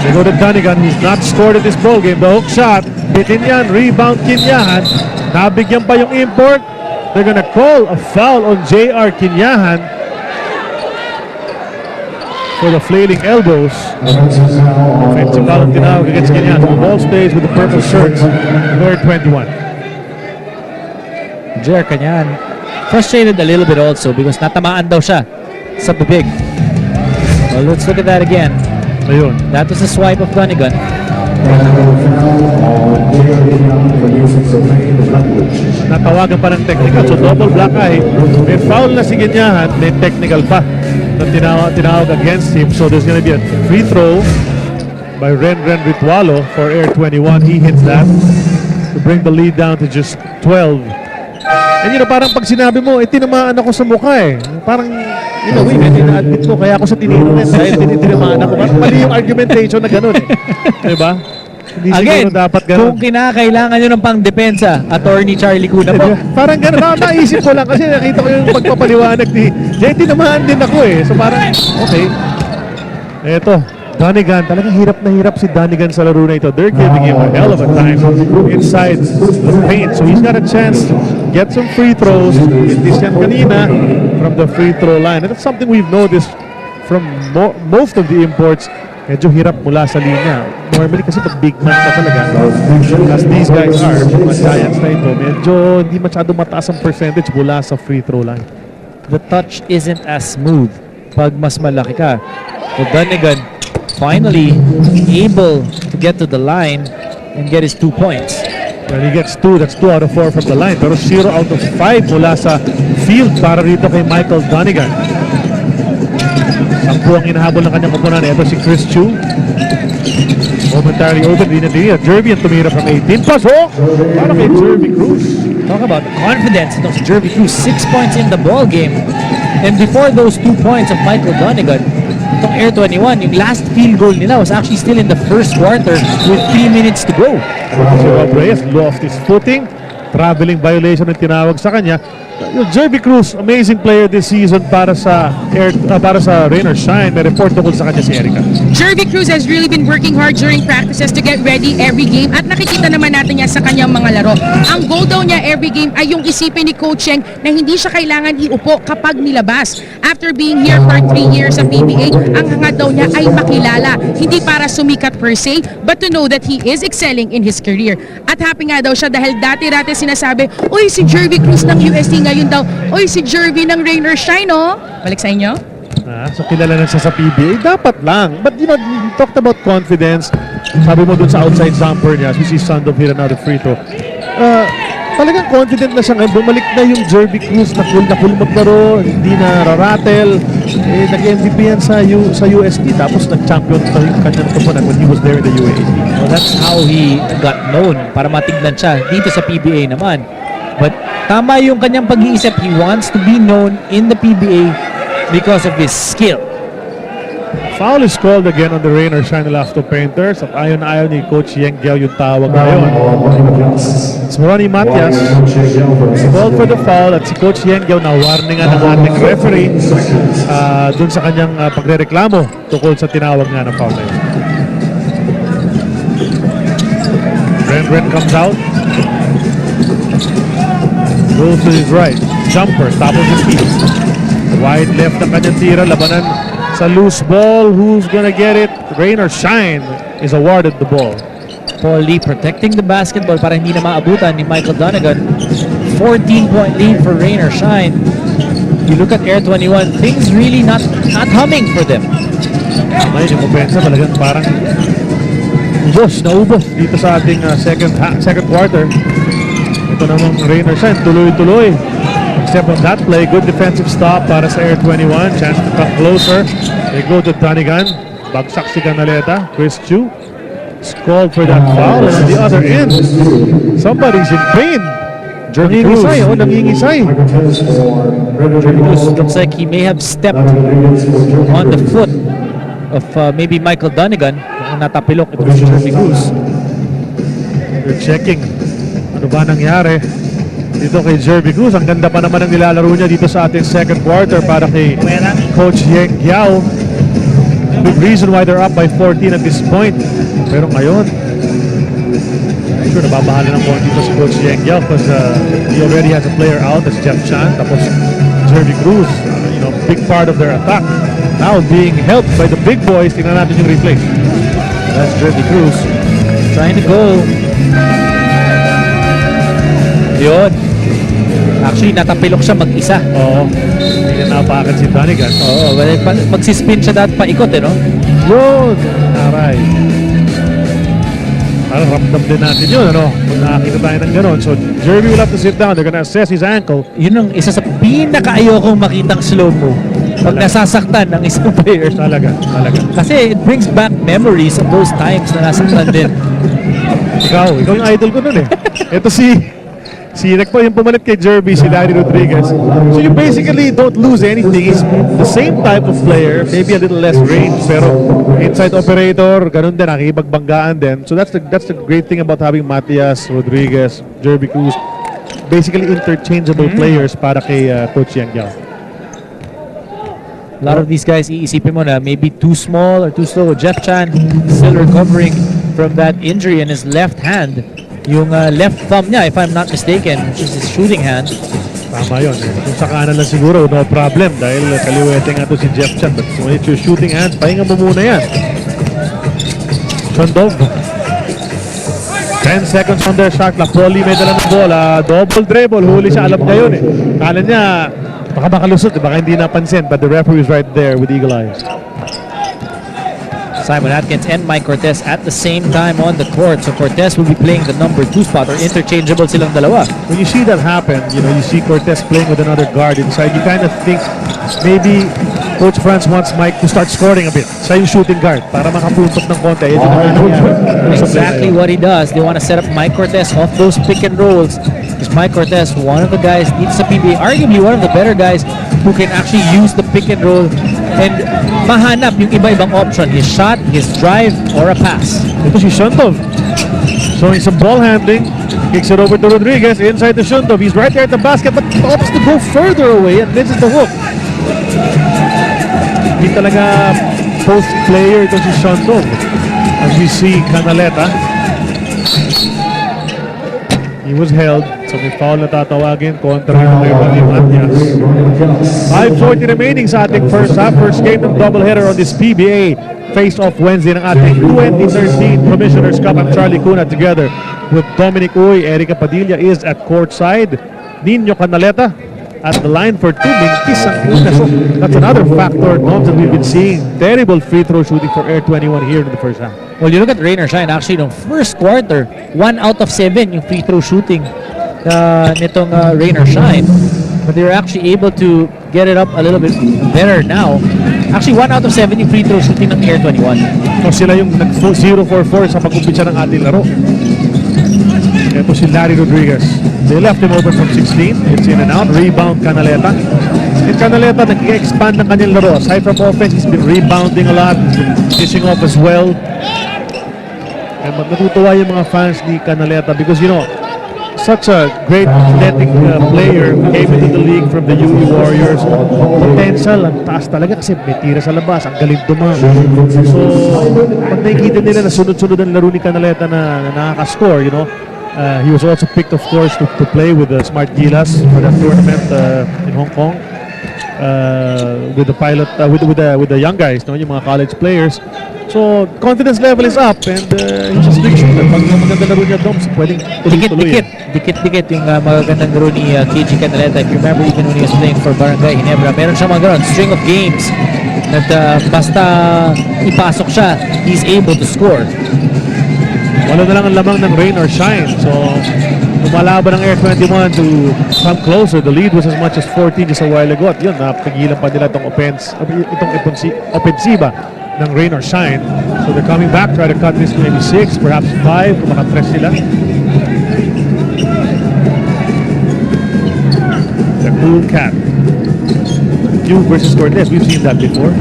They go to Dunigan, who's not scored in this ball game. The hook shot. Bitin yan. Rebound Kinyahan. Nabigyan pa yung import. They're gonna call a foul on JR Kinyahan for the flailing elbows. Offensive foul tinawag against Kinyahan. The ball stays with the purple shirts. Air 21. JR Kinyahan frustrated a little bit also because natamaan daw siya sa bibig. Well, let's look at that again. Ayun. That was a swipe of Dunigan. Natawagan pa ng technical. So double black eye. May foul na si Kinyahan. May technical pa na tinawag against him. So there's gonna be a free throw by Ren Ritualo for Air 21. He hits that to bring the lead down to just 12. And parang pag sinabi mo, tinamaan ako sa mukha Parang, ina-admit ko, kaya ako sa tiniro dahil tinamaan ako. Parang mali yung argumentation na gano'n Diba? Hindi Again, siguro dapat gano'n. kung kinakailangan nyo ng pang-depensa, Attorney Charlie Cuna po. Parang gano'n. Naisip ko lang kasi nakita ko yung pagpapaliwanag ni Jay. Tinamaan din ako So parang, okay. Eto. Dunigan, talagang hirap na hirap si Dunigan sa laro na ito. They're giving him a hell of a time inside the paint. So he's got a chance to get some free throws. Hit this yan kanina from the free throw line. And that's something we've noticed from most of the imports. Medyo hirap mula sa linya. Normally kasi pag big man ka talaga, as these guys are, mga Giants na ito, medyo hindi masyado mataas ang percentage mula sa free throw line. The touch isn't as smooth pag mas malaki ka. So Dunigan finally able to get to the line and get his 2 points. When he gets 2, that's 2 out of 4 from the line. Pero 0 out of 5 mula sa field para rito kay Michael Dunigan. Sampu ang inahabol ng kanyang koponan. Ito si Chris Chu. Momentarily open. Di na. Jervy ang tumira from 18. Pasok! Para kay Jervy Cruz. Talk about confidence. Itong si Jervy Cruz, 6 points in the ball game. And before those 2 points of Michael Dunigan, itong Air 21, yung last field goal nila was actually still in the first quarter with 3 minutes to go. Si Rob Reyes lost his footing. Traveling violation ang tinawag sa kanya. Jerby Cruz, amazing player this season para sa Rain or Shine. May report tungkol sa kanya si Erica. Jervy Cruz has really been working hard during practices to get ready every game at nakikita naman natin yan sa kanyang mga laro. Ang goal daw niya every game ay yung isipin ni Coach Yeng na hindi siya kailangan iupo kapag nilabas. After being here for 3 years sa PBA, ang hangad daw niya ay makilala. Hindi para sumikat per se, but to know that he is excelling in his career. At happy nga daw siya dahil dati-dati sinasabi, uy, si Jervy Cruz ng UST ngayon daw, uy, si Jervy ng Rain or Shine, oh. Balik sa inyo. So kilala na siya sa PBA, dapat lang. But you talked about confidence. Sabi mo dun sa outside jumper niya, we see Sandov hit another free throw. Talagang confident na siya ngayon. Bumalik na yung Jervy Cruz na cool maglaro, hindi na raratel. Nag-MVP yan sa UST, tapos nag-champion pa yung kanyang tupunan when he was there in the UAAP. Well, that's how he got known, para matignan siya dito sa PBA naman. But tama yung kanyang pag-iisip. He wants to be known in the PBA because of his skill. Foul is called again on the Rain or Shine Lafto Painters. At ayon na ayon ni Coach Yeng Giao yung tawag ngayon. It's Ronnie Matias. Called for the foul at si Coach Yeng Giao na warningan ng ating referee dun sa kanyang pagrereklamo tungkol sa tinawag nga na foul na yun. Ren comes out. Goes to his right. Jumper, top of his feet. Wide left ang kanyang tira. Labanan sa loose ball. Who's gonna get it? Rain or Shine is awarded the ball. Paul Lee protecting the basketball para hindi na maabutan ni Michael Donegan. 14-point lead for Rain or Shine. You look at Air 21, things really not humming for them. May yung opensa talagang parang naubos dito sa ating second quarter. Ito namang Rain or Shine, tuloy-tuloy. Except on that play, good defensive stop para sa Air 21. Chance to come closer. They go to Donegan. Bagsak si Canaleta. Chris Chu is called for that foul. And on the other end, somebody's in pain. Nangingisay, nangingisay. Jervy Cruz looks like he may have stepped on the foot of maybe Michael Donegan. Kung natapilok ito si Jervy Cruz. They're checking. Ano ba nangyari dito kay Jervy Cruz? Ang ganda pa naman ang nilalaro niya dito sa ating second quarter para kay Coach Yeng Giao. Good reason why they're up by 14 at this point. Pero ngayon, sure nababahala ng point dito si Coach Yeng Giao because he already has a player out, that's Jeff Chan. Tapos Jervy Cruz, big part of their attack. Now being helped by the big boys. Tingnan natin yung replay. That's Jervy Cruz trying to go. Yun. Actually, natapilok siya mag-isa. Oo. Hindi na napakan si Donegan. Oo, magsispin siya dahil paikot, no? Yun! Aray. Parang ramdam din natin yun, ano? Kung nakakita tayo ng gano'n. So, Jervy will have to sit down. They're gonna assess his ankle. Yun ang isa sa pinaka-ayokong makitang slow-mo. Pag nasasaktan ng isang player. Talaga. Kasi it brings back memories of those times na nasaktan din. Ikaw yung idol ko nun eh. Ito si yung pumalit kay Jervy, si Larry Rodriguez. So you basically don't lose anything. He's the same type of player, maybe a little less range, pero inside operator, ganun din, nakikipagbanggaan din. So that's the great thing about having Matias, Rodriguez, Jervy Cruz. Basically interchangeable players para kay Coach Yeng Giao. A lot of these guys, iisipin mo na maybe too small or too slow. Jeff Chan still recovering from that injury in his left hand. Yung left thumb niya, if I'm not mistaken, which is his shooting hand. Tama yun. Kung sa kanan lang siguro, no problem. Dahil kaliwete nga to si Jeff Chan. But when it's your shooting hand, pahinga mo muna yan. Shandov. 10 seconds on their shot clock. Paulie may dala ng bola. Double dribble. Huli siya. Alam niya yun eh. Kala niya, baka makalusot. Baka hindi napansin. But the referee is right there with eagle eyes. Simon Atkins and Mike Cortez at the same time on the court. So Cortez will be playing the number 2 spot, or interchangeable silang dalawa. When you see that happen, you see Cortez playing with another guard inside, you kind of think maybe Coach Franz wants Mike to start scoring a bit. Siya yung shooting guard para makapuntok ng konti. Exactly what he does. They want to set up Mike Cortez off those pick and rolls. Because Mike Cortez, one of the guys, needs to be arguably one of the better guys who can actually use the pick and roll and mahanap yung iba-ibang option, his shot, his drive, or a pass. Ito si Shuntov. Showing some ball handling. Kicks it over to Rodriguez. Inside to Shuntov. He's right there at the basket but opts to go further away and misses the hook. Hindi talaga post player ito si Shuntov. As we see Canaleta. He was held. So may foul na tatawagin kontra yung Matias. 5:40 remaining sa ating first half. First game ng doubleheader on this PBA Face-Off Wednesday ng ating 2013 Commissioner's Cup. I'm Charlie Cuna together with Dominic Uy. Erica Padilla is at courtside. Nino Canaleta at the line for 2. Mintis ang una. So that's another factor, Dom, that we've been seeing. Terrible free throw shooting for Air 21 here in the first half. Well, you look at Rain or Shine, actually, no first quarter, 1 out of 7 yung free throw shooting nitong Rain or Shine. But they're actually able to get it up a little bit better now. Actually, 1 out of 7 yung free throw shooting ng Air 21. So sila yung nag-0-4-4 sa pag-umpisa ng ating laro. Ito si Larry Rodriguez. They left him open from 16. It's in and out. Rebound Canaleta. And Canaleta nag-expand ng kanyang laro. Aside from offense, he's been rebounding a lot. He's been dishing off as well. And natutuwa yung mga fans ni Canaleta because, you know, such a great athletic player who came into the league from the UE Warriors. Potential, ang taas talaga kasi may tira sa labas, ang galing dumaan. So, pag nakikita nila na sunod-sunod ang laro ni Canaleta na nakaka-score, you know, he was also picked, of course, to play with the Smart Gilas for that tournament in Hong Kong. With the pilot, with the young guys, no, yung mga college players. So, confidence level is up and he's just big shooter. Pag maganda laro niya, Dom, pwedeng tuloy-tuloy. Dikit-dikit yung magagandang laro ni KG Canaleta. If you remember, even when he was playing for Barangay Ginebra, meron siya mga ganun, string of games that basta ipasok siya, he's able to score. Wala na lang ang lamang ng Rain or Shine. So, lumalaban ng Air 21 to come closer. The lead was as much as 14 just a while ago. At yun, napigilan pa nila itong offensiva ng Rain or Shine. So they're coming back, try to cut this to maybe 6, perhaps 5, kung makatres sila. The Cool Cat. Q versus Cortez, we've seen that before.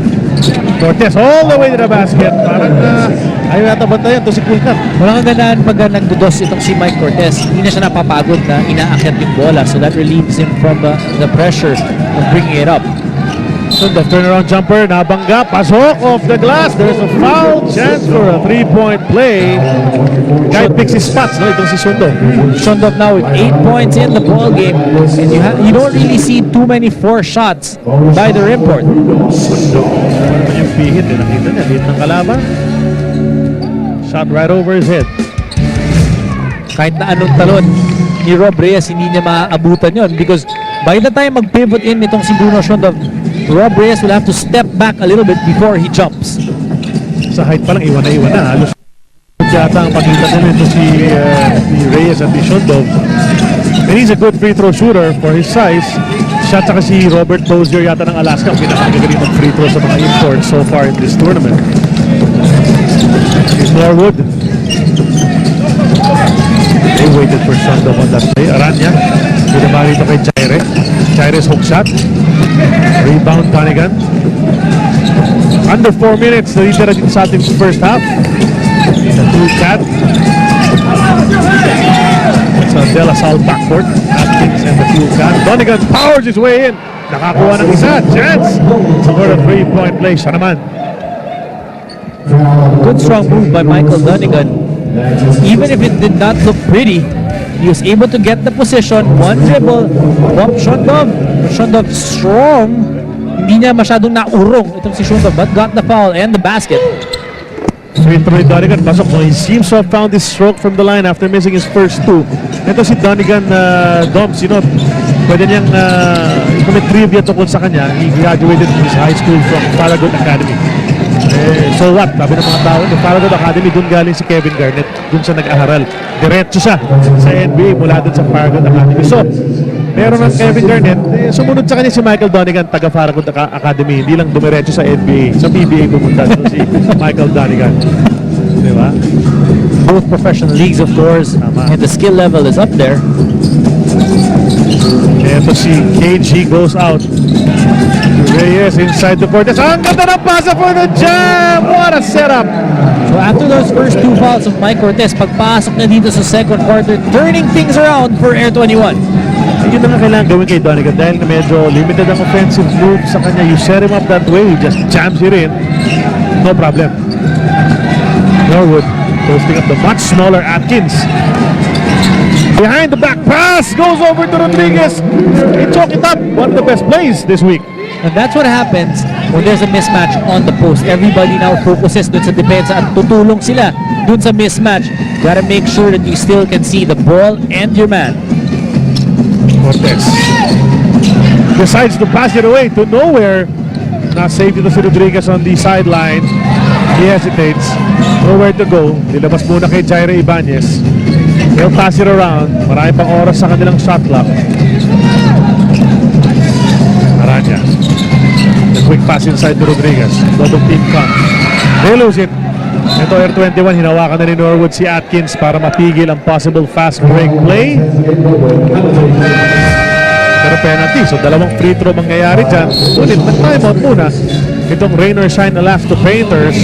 Cortez all the way to the basket. Parang ayaw yata bantayan to si Cool Cat. Walang kagandaan pag nagdudos itong si Mike Cortez. Hindi na siya napapagod na inaakyat yung bola. So that relieves him from the pressure of bringing it up. So the turnaround jumper, nabangga, pasok off the glass. There's a foul chance for a 3-point play. Guy picks his spots, no? Itong si Shundov. Shundov now with 8 points in the ball game, and you don't really see too many 4 shots by the import. Shundov. Ano naman yung pihit, eh? Nakita niya, hit ng kalaban. Shot right over his head. Kahit na anong talon ni Rob Reyes, hindi niya maaabutan yon because by the time mag-pivot in nitong si Bruno Shundov, Rob Reyes will have to step back a little bit before he jumps. Sa height pa lang, iwan na. Halos yata ang pakita nila ito si Reyes at si Shundov. And he's a good free throw shooter for his size. Siya at si Robert Tozier yata ng Alaska, pinakagaling mag free throw sa mga imports so far in this tournament. Here's Norwood. They waited for Shundov on that play. Aranya, binabali ito kay Chaire. Chaire's hook shot. Rebound Tanigan. Under 4 minutes na rin dito sa ating first half. The Cool Cat. It's a De La Salle backcourt. Atkins and the Cool Cat. Donegan powers his way in. Nakakuha ng isa. Chance for a 3-point play. Siya naman. Good strong move by Michael Donegan. Even if it did not look pretty, he was able to get the position, one dribble, bump Shundov. Shundov strong. Hindi niya masyadong naurong itong si Shundov, but got the foul and the basket. Free throw ni Donegan, pasok. So he seems to have found his stroke from the line after missing his first 2. Ito si Donegan, Doms, you know, pwede niyang i-commit trivia tungkol sa kanya. He graduated from his high school from Paragon Academy. So what? Sabi ng mga tao, yung Paragon Academy, dun galing si Kevin Garnett. Dun siya nag-aharal. Diretso siya sa NBA mula dun sa Paragon Academy. So, meron ng Kevin Garnett, sumunod sa kanya si Michael Donegan, taga Paragon Academy. Hindi lang dumiretso sa NBA. Sa PBA pumunta si Michael Donegan. Di ba? Both professional leagues, of course, and the skill level is up there. Ito si KG goes out. Reyes inside the Cortez. Ang ganda ng pasa for the jam! What a setup! So after those first 2 fouls of Mike Cortez, pagpasok na dito sa second quarter, turning things around for Air 21. Yun na nga kailangan gawin kay Donegan dahil na medyo limited ang offensive move sa kanya. You set him up that way, he just jams it in. No problem. Norwood posting up the much smaller Atkins. Behind the back pass, goes over to Rodriguez. He chalked it up. One of the best plays this week. And that's what happens when there's a mismatch on the post. Everybody now focuses dun sa depensa at tutulong sila dun sa mismatch. Gotta make sure that you still can see the ball and your man. Cortez decides to pass it away to nowhere. Not safe dito si Rodriguez on the sideline. He hesitates. Nowhere to go. Nilabas muna kay Jairo Ibanez. He'll pass it around. Marami pang oras sa kanilang shot clock. Aranya. The quick pass inside to Rodriguez. Double team comes. They lose it. Ito Air 21, hinawakan na ni Norwood si Atkins para mapigil ang possible fast break play. Pero penalty, so dalawang free throw mangyayari dyan. Ulit, nag-timeout muna. Itong rain or shine na last to Painters.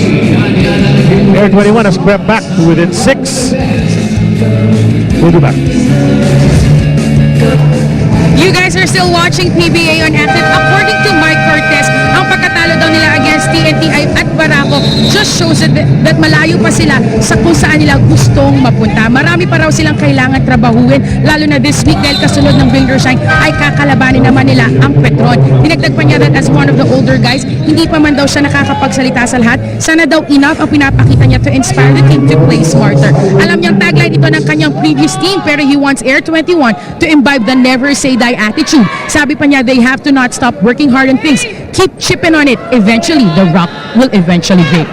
Air 21 has crept back to within 6. We'll be back. You guys are still watching PBA on Active. According to Mike Cortez, ang pagkatalo daw nila against TNT at Barako just shows that malayo pa sila sa kung saan nila gustong mapunta. Marami pa raw silang kailangan trabahuin, lalo na this week dahil kasunod ng Rain or Shine ay kakalabanin naman nila ang Petron. Dinagdag pa niya that as one of the older guys, hindi pa man daw siya nakakapagsalita sa lahat. Sana daw enough ang pinapakita niya to inspire the team to play smarter. Alam niyang tagline ito ng kanyang previous team, pero he wants Air 21 to imbibe the never say die attitude. Sabi pa niya, they have to not stop working hard on things. Keep chipping on it. Eventually, the rock will eventually break.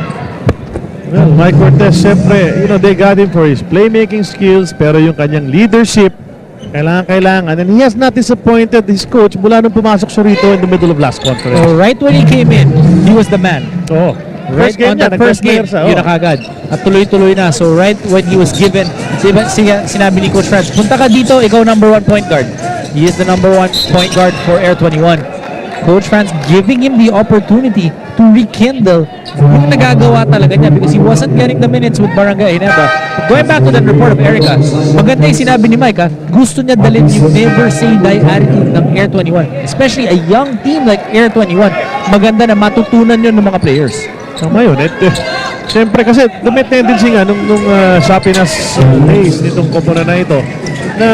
Well, Mike Cortez, siyempre, they got him for his playmaking skills, pero yung kanyang leadership, kailangan. And he has not disappointed his coach mula nung pumasok siya rito in the middle of last conference. So right when he came in, he was the man. Oh, Right on that first game, yun na kagad. At tuloy-tuloy na. So right when he was given, diba, sinabi ni Coach Franz, punta ka dito, ikaw number 1 point guard. He is the number 1 point guard for Air 21. Coach Franz giving him the opportunity to rekindle yung nagagawa talaga niya because he wasn't getting the minutes with Barangay Ginebra. But going back to that report of Erica, maganda yung sinabi ni Mike, gusto niya dalhin yung never say die attitude ng Air 21. Especially a young team like Air 21. Maganda na matutunan yun ng mga players. Tama yun. Siyempre kasi may tendency nga nung shoppiness days nitong komuna na ito na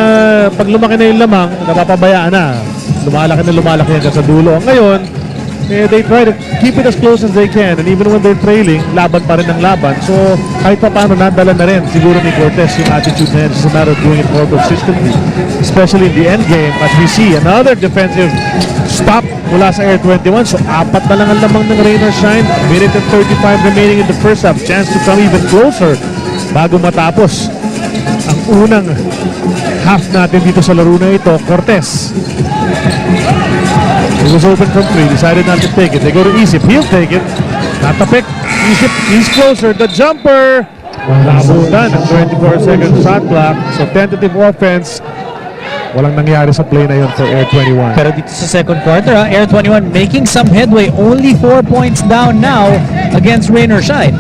pag lumaki na yung lamang, napapabayaan na. Lumalaki yan sa dulo. Ngayon, they try to keep it as close as they can, and even when they're trailing, laban pa rin ang laban. So kahit pa paano, nadala na rin siguro ni Cortez yung attitude na yan. It's a matter of doing it more consistently, especially in the end game as we see another defensive stop mula sa Air 21. So 4 na lang ang lamang ng Rain or Shine. Minute and 35 remaining in the first half. Chance to come even closer bago matapos ang unang half natin dito sa laro na ito. Cortez, he was open from 3, decided not to take it. They go to Isip, he'll take it. Not the pick. Isip, he's closer. The jumper, nabutan ang 24-second shot clock. So tentative offense. Walang nangyari sa play na yun for Air 21. Pero dito sa second quarter, Air 21 making some headway. Only 4 points down now against Rain or Shine.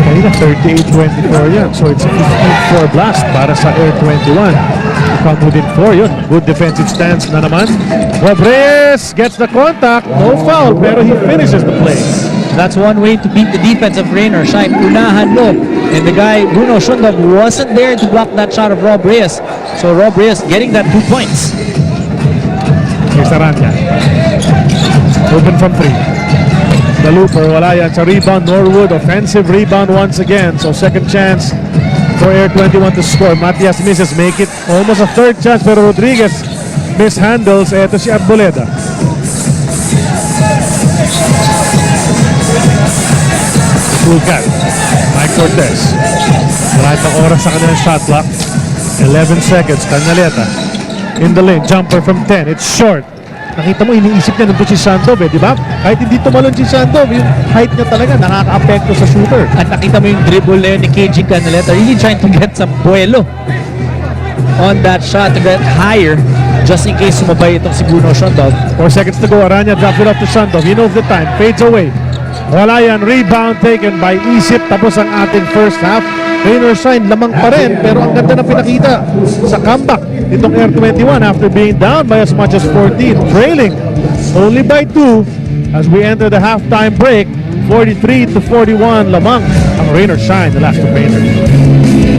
Kanina 38-24 yan. So it's a 15-4 blast para sa Air 21. Come within 4 yun. Good defensive stance na naman. Rob Reyes gets the contact. No foul, pero he finishes the play. That's one way to beat the defense of Rain or Shine. Unahan mo. And the guy, Bruno Shundov, wasn't there to block that shot of Rob Reyes. So Rob Reyes getting that 2 points. Here's Aranya. Open from 3. The looper, wala yan sa rebound. Norwood, offensive rebound once again. So second chance for Air 21 to score. Matias misses, make it almost a third chance, pero Rodriguez mishandles. Eto si Arboleda. Full cut. Mike Cortez. Marami pang oras sa kanilang shot clock. 11 seconds. Canaleta. In the lane. Jumper from 10. It's short. Nakita mo, iniisip niya nandun si Sandov di ba? Kahit hindi tumalon si Sandov, yung height niya talaga nakaka-apekto sa shooter. At nakita mo yung dribble na yun ni KG Canaleta, really trying to get some buelo on that shot to get higher. just in case sumabay itong si Bruno Shondog. 4 seconds to go. Aranya drops it off to Shondog. He knows the time. Fades away. Wala yan. Rebound taken by Isip. Tapos ang ating first half. Rain or shine, lamang pa rin. Pero ang ganda na pinakita sa comeback nitong Air 21 after being down by as much as 14. Trailing only by 2 as we enter the halftime break. 43-41 lamang ang Rain or Shine, the last two Painters.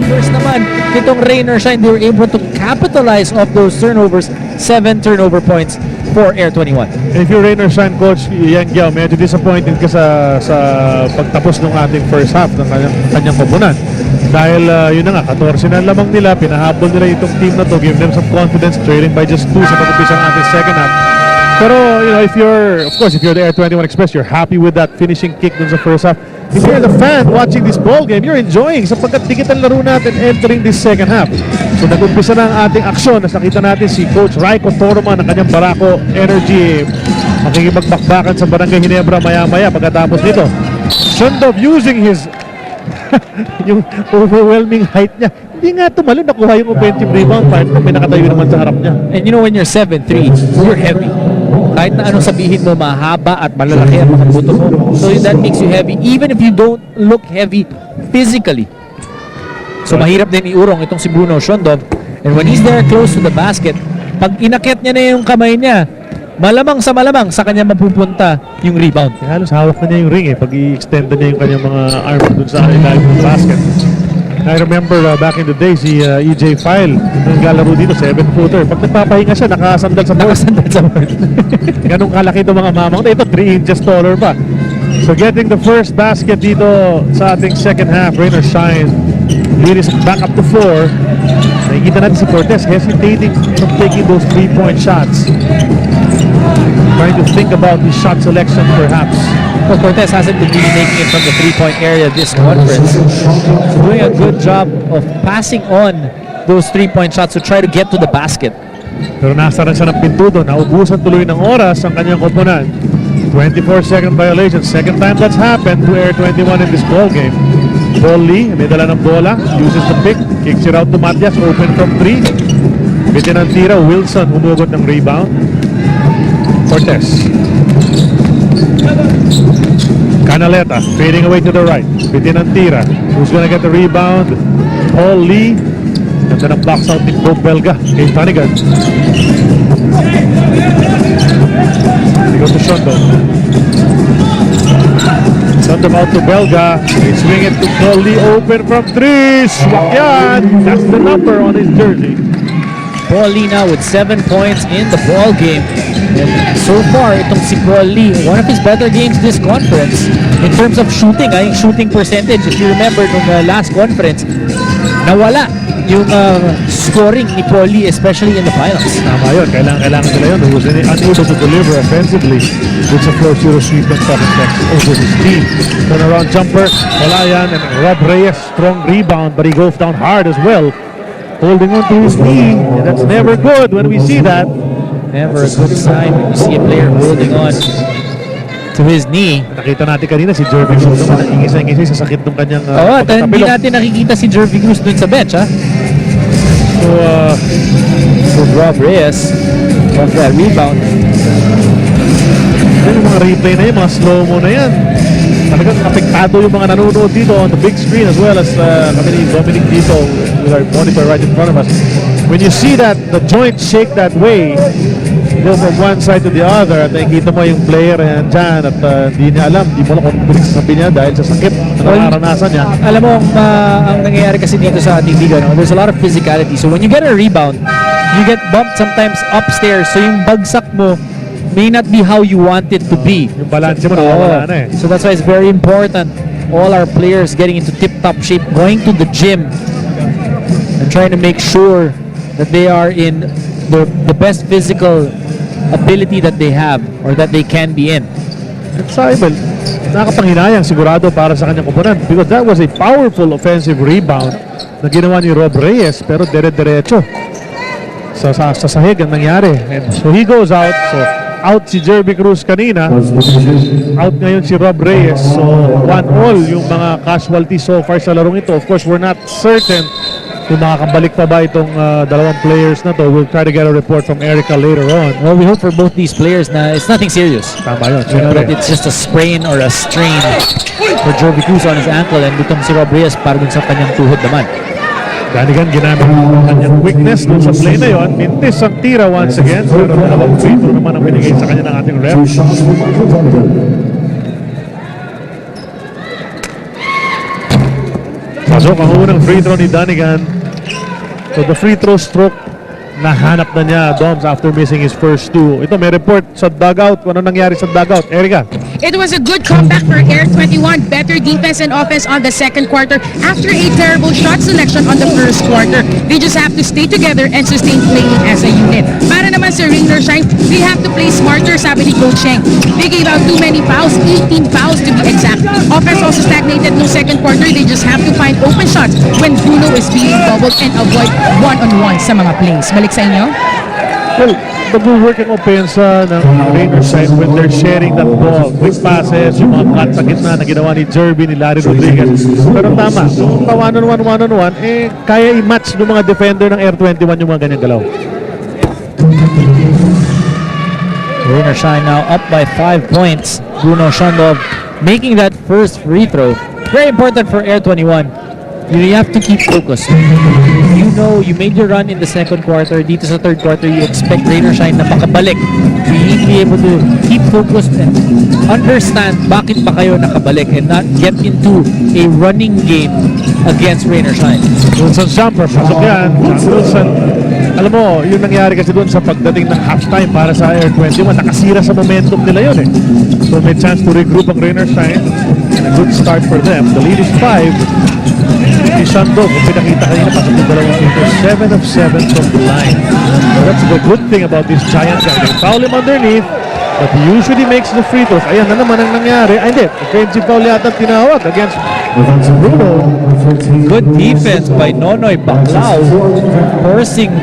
First naman, itong Rain or Shine, they were able to capitalize off those turnovers. 7 turnover points for Air 21. If you're Rain or Shine coach, Yang Giao, medyo disappointed ka sa pagtapos ng ating first half ng kanyang koponan. Dahil yun na nga, 14 na lamang nila, pinahabol nila itong team na to, give them some confidence, trailing by just 2 sa pag-umpisa ng ating second half. Pero, you know, if you're the Air 21 Express, you're happy with that finishing kick dun sa first half. If you're the fan watching this ball game, you're enjoying sapagkat dikit ang laro natin entering this second half. So, nag-umpisa na ang ating aksyon. Nakita natin si Coach Raiko Toroman ng kanyang Barako Energy makikipagbakbakan sa Barangay Ginebra maya-maya pagkatapos nito. Shondov using his yung overwhelming height niya. Hindi nga tumalon, nakuha yung offensive rebound part na may nakatayo naman sa harap niya. And you know, when you're 7'3", you're heavy. Kahit na anong sabihin mo, mahaba at malalaki ang mga buto mo. So that makes you heavy even if you don't look heavy physically. So mahirap din iurong itong si Bruno Shondov. And when he's there close to the basket, pag inakyat niya na yung kamay niya, malamang sa kanya mapupunta yung rebound. Halos hawak na niya yung ring pag i-extend na niya yung kanyang mga arms dun sa ilalim ng basket. I remember back in the day si EJ File nung galaro dito, 7-footer. Pag nagpapahinga siya, nakasandal sa board. Ganun kalaki itong mga mamang. Ito, 3 inches taller pa. So getting the first basket dito sa ating second half, Rain or Shine, lead is back up to 4. Nakikita natin si Cortez hesitating from taking those 3-point shots. Trying to think about his shot selection perhaps. Well, Cortez hasn't been really making it from the 3-point area this conference. Doing a good job of passing on those 3-point shots to try to get to the basket. Pero nasa rin siya ng pinto doon. Naubusan tuloy ng oras ang kanyang koponan. 24-second violation. Second time that's happened to Air 21 in this ball game. Paul Lee, may dala ng bola. Uses the pick. Kicks it out to Matias. Open from 3. Bitin ang tira. Wilson humugot ng rebound. Cortez. Canaleta fading away to the right. Bitin ang tira. Who's gonna get the rebound? Paul Lee. Ganda ng box out ni Bob Belga. Kay Tanigan. He goes to Shondov. Shondov out to Belga. They swing it to Paul Lee. Open from 3. Swak yan. That's the number on his jersey. Paul Lee now with 7 points in the ball game. And so far, itong si Paul Lee, one of his better games this conference in terms of shooting, yung shooting percentage. If you remember nung last conference, nawala yung scoring ni Paul Lee, especially in the finals. Tama yun. Kailangan nila yun. He was unable to deliver offensively. It's a floor zero sweep and top effect over his team. Turnaround jumper. Wala yan. And Rob Reyes, strong rebound, but he goes down hard as well. Holding on to his knee. And that's never good when we see that. Never a good sign when you see a player holding on to his knee. Nakita natin kanina si Jervy Cruz naman ingis-ingis sa sakit ng kanyang At hindi natin nakikita si Jervy Cruz dun sa bench, ha? So Rob Reyes off that rebound. Yung mga replay na yan, mga slow-mo na yan. Talagang apektado yung mga nanonood dito on the big screen as well as kami ni Dominic dito with our monitor right in front of us. When you see that the joint shake that way, go from one side to the other, at nakikita mo yung player yan dyan at hindi niya alam, hindi mo lang kung sabi niya dahil sa sakit na naranasan niya. Alam mo, ang nangyayari kasi dito sa ating liga, no? There's a lot of physicality. So when you get a rebound, you get bumped sometimes upstairs. So yung bagsak mo may not be how you want it to be. Yung balance mo nawawala na eh. So that's why it's very important. All our players getting into tip-top shape, going to the gym, and trying to make sure that they are in the best physical ability that they have or that they can be in. At sa Ibel, nakakapanghinayang sigurado para sa kanyang koponan because that was a powerful offensive rebound na ginawa ni Rob Reyes pero dire-diretso sa sahig ang nangyari. And so he goes out. So out si Jervy Cruz kanina. Out ngayon si Rob Reyes. So 1-all yung mga casualties so far sa larong ito. Of course, we're not certain kung makakabalik pa ba itong dalawang players na to. We'll try to get a report from Erica later on. Well, we hope for both these players na it's nothing serious. Tama yun. But it's just a sprain or a strain for Jovi Cruz on his ankle, and itong si Rob Reyes para dun sa kanyang tuhod naman. Danigan ginamit ang kanyang weakness dun sa play na yun. Mintis ang tira once again. Pero dalawang free throw naman ang binigay sa kanya ng ating ref. Pasok ang unang free throw ni Danigan. So the free throw stroke, nahanap na niya Doms after missing his first two. Ito may report sa dugout. Ano nangyari sa dugout? Erica? It was a good comeback for Air 21. Better defense and offense on the second quarter after a terrible shot selection on the first quarter. They just have to stay together and sustain playing as a unit. Para naman sa Rain or Shine, they have to play smarter, sabi ni Coach Cheng. They gave out too many fouls, 18 fouls to be exact. Offense also stagnated no second quarter. They just have to find open shots when Bruno is being bubbled and avoid one-on-one sa mga plays. Balik sa inyo. Well, nag-work ang opensa ng Rainer side when they're sharing that ball. Quick passes, yung mga cut sa gitna na ginawa ni Jerby, ni Larry Rodriguez. Pero tama, kung one-on-one, kaya i-match ng mga defender ng Air 21 yung mga ganyang galaw. Rain or Shine now up by 5 points. Bruno Shondov making that first free throw. Very important for Air 21. You have to keep focused. You know, you made your run in the second quarter. Dito sa third quarter, you expect Rain or Shine na makabalik. You need to be able to keep focused and understand bakit ba kayo nakabalik and not get into a running game against Rain or Shine. Wilson jumper, pasok yan. Wilson, alam mo, yung nangyari kasi doon sa pagdating ng halftime para sa Air 21, nakasira sa momentum nila yun eh. So may chance to regroup ang Rain or Shine. And a good start for them. The lead is 5. Si Shando, kung pinakita kanina, pasok ng dalawang dito, 7 of 7 from the line. So that's the good thing about this giant guy. They foul him underneath, but he usually makes the free throws. Ayan na naman ang nangyari. Ay, hindi. Offensive foul yata tinawag against Bruno. Good defense by Nonoy Baclao, forcing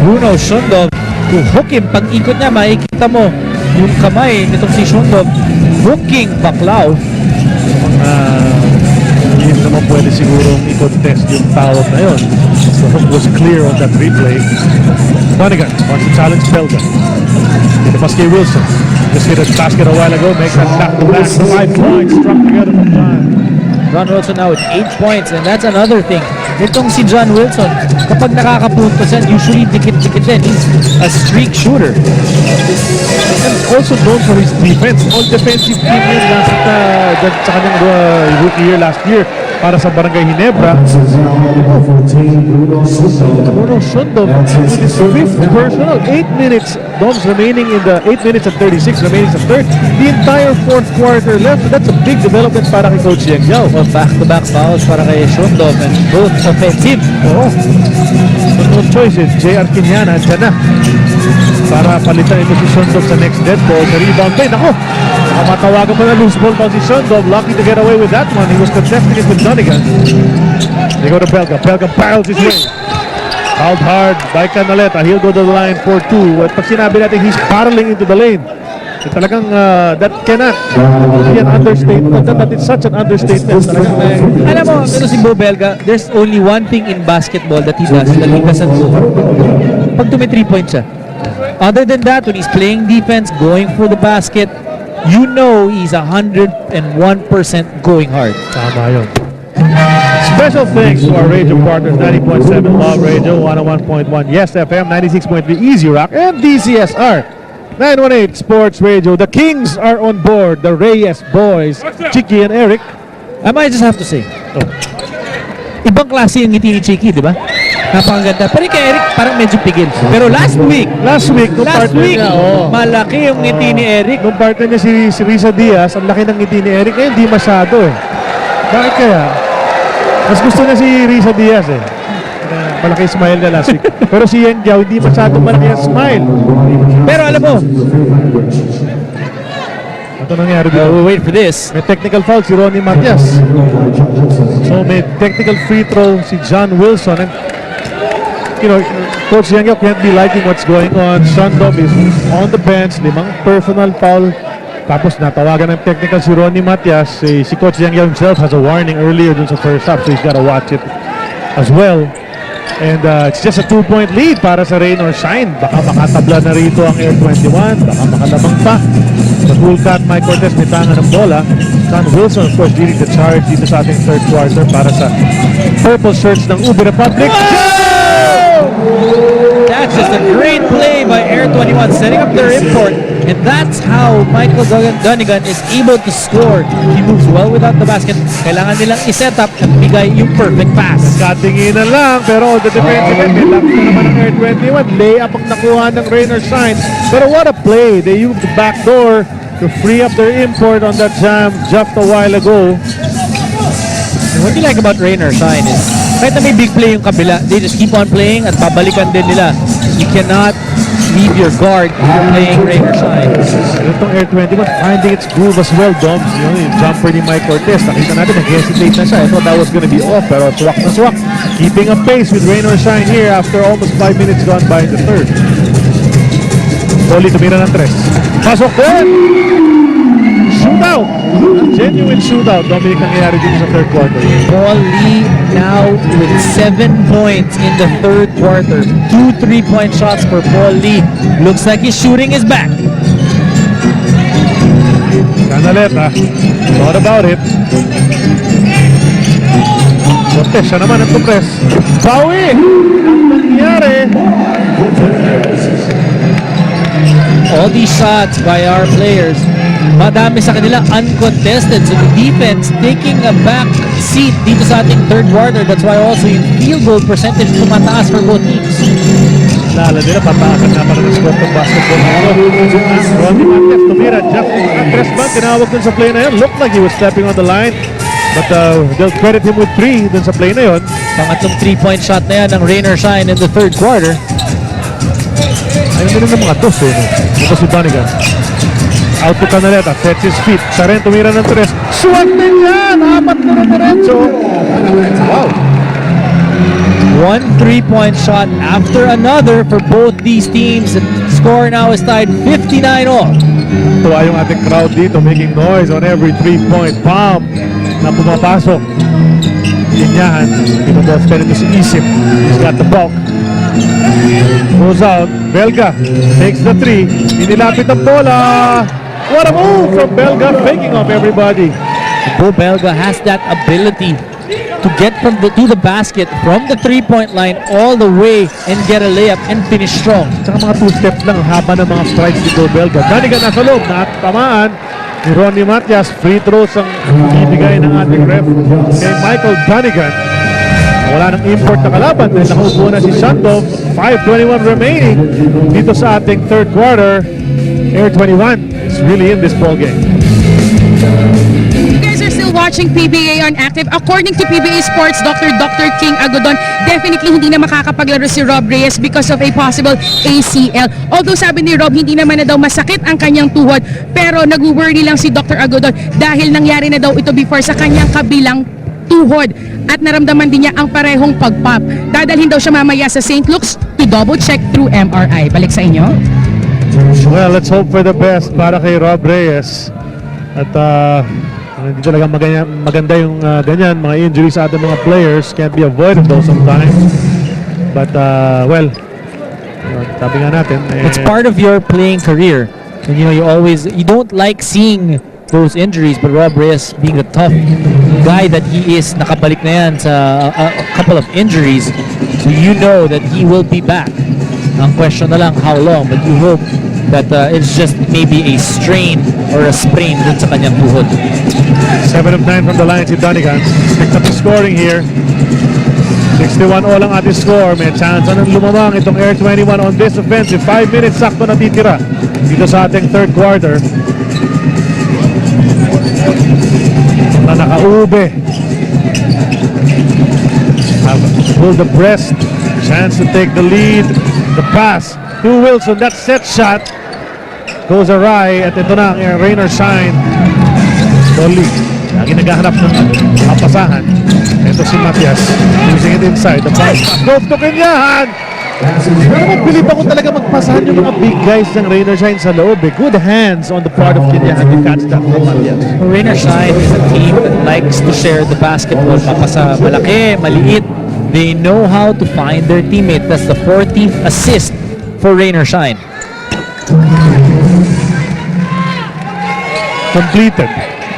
Bruno Shondov to hook him. Pag ikot niya, makikita mo yung kamay nitong si Shondov hooking Baclao. Hindi naman pwede siguro i-contest yung foul na yun. The hook was clear on that replay. Donegan wants to challenge Belga. Inipas kay Wilson. Just hit a basket a while ago. Makes that back-to-back. 5 points struck together from time. John Wilson now with 8 points, and that's another thing. Itong si John Wilson, kapag nakakapunto siya, usually dikit-dikit din. He's a streak shooter. And also known for his defense. All defensive team yun sa kanyang rookie year last year para sa Barangay Ginebra. Bruno Shondov with his 5th personal. 8 minutes. Doms remaining in the 8 minutes and 36 remaining sa third. The entire fourth quarter left. That's a big development para kay Coach Yang Yao. Well, back-to-back fouls para kay Shondov and both offensive. Oo. So no choices. JR Quiniana andyan na para palitan ito si Shondov sa next dead ball. Sa rebound pa. Ako, matawagan mo na loose ball pa si Shondov. Lucky to get away with that one. He was contesting it with Donegan. They go to Belga. Belga barrels his way. Fouled hard by Canaleta. He'll go to the line for 2. At pag sinabi natin he's barreling into the lane, talagang that cannot be an understatement. That is such an understatement. Alam mo, ito si Bo Belga, there's only one thing in basketball that he does that he doesn't do. Pag tumi 3 points siya. Other than that, when he's playing defense, going for the basket, you know he's 101% going hard. Tama yun. Special thanks to our radio partners, 90.7 Love Radio, 101.1 Yes FM, 96.3 Easy Rock, and DCSR 918 Sports Radio. The Kings are on board. The Reyes boys, Chicky and Eric. I might just have to say, ibang klase yung ngiti ni Chicky, di ba? Napakaganda. Pero kay Eric, parang medyo pigil. Pero last week, malaki yung ngiti ni Eric. Nung partner niya si Risa Diaz, ang laki ng ngiti ni Eric. Eh, hindi masyado eh. Bakit kaya? Mas gusto niya si Risa Diaz eh. Malaki smile na last week. Pero si Yang Giao, hindi masyado malaki ang smile. Pero alam mo, ito nangyari dito. we'll wait for this. May technical foul si Ronnie Matias. So may technical free throw si John Wilson. And you know, Coach Yang Giao can't be liking what's going on. Shondov is on the bench. 5 personal foul. Tapos natawagan ng technical si Ronnie Matias. Si Coach Yang Giao himself has a warning earlier dun sa first half. So he's gotta watch it as well. And it's just a 2-point lead para sa rain or shine. Baka makatabla na rito ang Air 21. Baka makalamang pa. The full cut, Mike Cortez may tanga ng bola. John Wilson, of course, leading the charge dito sa ating third quarter para sa purple shirts ng Ube Republic. That's just a great play by Air 21, setting up their import. And that's how Michael Dunigan is able to score. He moves well without the basket. Kailangan nilang iset up at bigay yung perfect pass. Katinginan lang, pero the defensive end, may lakas na naman ng Air 21. Layup ang nakuha ng rain or shine. Pero what a play. They used the back door to free up their import on that jam just a while ago. What you like about rain or shine is kahit na may big play yung kabila, they just keep on playing at babalikan din nila. You cannot leave your guard if you're playing rain or shine. Itong Air 21 finding its groove as well, Doms. Yung jumper ni Mike Cortez, nakita natin nag-hesitate na siya. I thought that was gonna be off, pero swak na swak. Keeping a pace with rain or shine here after almost 5 minutes gone by in the third. Poli tumira ng tres. Pasok din! Shootout! A genuine shootout, Dominic, nangyayari dito sa third quarter. Paul Lee now with 7 points in the third quarter. 2 3-point shots for Paul Lee. Looks like his shooting is back. Canaleta, thought about it. Cortez, siya naman ang compress. Bawi! Ang nangyari! All these shots by our players, madami sa kanila uncontested. So the defense taking a back seat dito sa ating third quarter. That's why also yung field goal percentage tumataas for both teams. Lala nila, pataasan nga para ng scope ng basketball nito. Ronnie Marquez tumira, Jeff Andres ba, tinawag dun sa play na yun. Looked like he was stepping on the line. But they'll credit him with 3 dun sa play na yun. Pangatlong 3-point shot na yan ng rain or shine in the third quarter. Ayun din ng mga dos eh. Ito si Dunigan. Out to Canaleta, sets his feet. Siya rin tumira ng 3. Swat din yan! 4 na rin diretso. Wow. 1 3-point shot after another for both these teams. The score now is tied 59 all. Tuwa yung ating crowd dito, making noise on every 3-point bomb na pumapasok. Linyahan, pinabot pa nito si Isip. He's got the bulk. Goes out, Belga takes the 3. Inilapit ang bola. What a move from Belga, faking off everybody. Bo Belga has that ability to get to the basket from the 3-point line all the way and get a layup and finish strong. Tsaka mga 2 steps lang ang haba ng mga strikes ni Bo Belga. Dunigan nasa loob, natamaan ni Ronnie Matias. Free throws ang ibigay ng ating ref kay Michael Dunigan. Wala nang import na kalaban dahil nakaupo na si Shandov. 5:21 remaining dito sa ating third quarter. Air 21 is really in this ball game. You guys are still watching PBA on Active. According to PBA Sports Dr. King Agodon, definitely hindi na makakapaglaro si Rob Reyes because of a possible ACL. Although sabi ni Rob, hindi naman na daw masakit ang kanyang tuhod, pero nag-worry lang si Dr. Agodon dahil nangyari na daw ito before sa kanyang kabilang tuhod at naramdaman din niya ang parehong pag-pop. Dadalhin daw siya mamaya sa St. Luke's to double check through MRI. Balik sa inyo. Well, let's hope for the best para kay Rob Reyes. At hindi talaga maganda yung ganyan, mga injuries sa ating mga players. Can't be avoided though sometimes. But, well, sabi nga natin. It's part of your playing career. And you don't like seeing those injuries, but Rob Reyes being the tough guy that he is, nakabalik na yan sa a couple of injuries. So you know that he will be back. Ang question na lang how long, but you hope that it's just maybe a strain or a sprain dun sa kanyang tuhod. 7 of 9 from the line si Dunigan. Picked up the scoring here. 61 all ang ating score. May chance na lumamang itong Air 21 on this offensive. 5 minutes sakto na titira dito sa ating third quarter. Na naka-ube. Pull the breast. Chance to take the lead. The pass to Wilson. That set shot goes awry. At ito na ang rain or shine. Dolly. Lagi naghahanap ng kapasahan. Ito si Matias. Using it inside. The pass. Goes to Kenyahan. Pero magbilib ako talaga magpasahan yung mga big guys ng rain or shine sa loob. Good hands on the part of Kenyahan to catch that from Matias. Rain or Shine is a team that likes to share the basketball. Mapasa malaki, maliit. They know how to find their teammate. That's the 14th assist for Rain or Shine. Completed.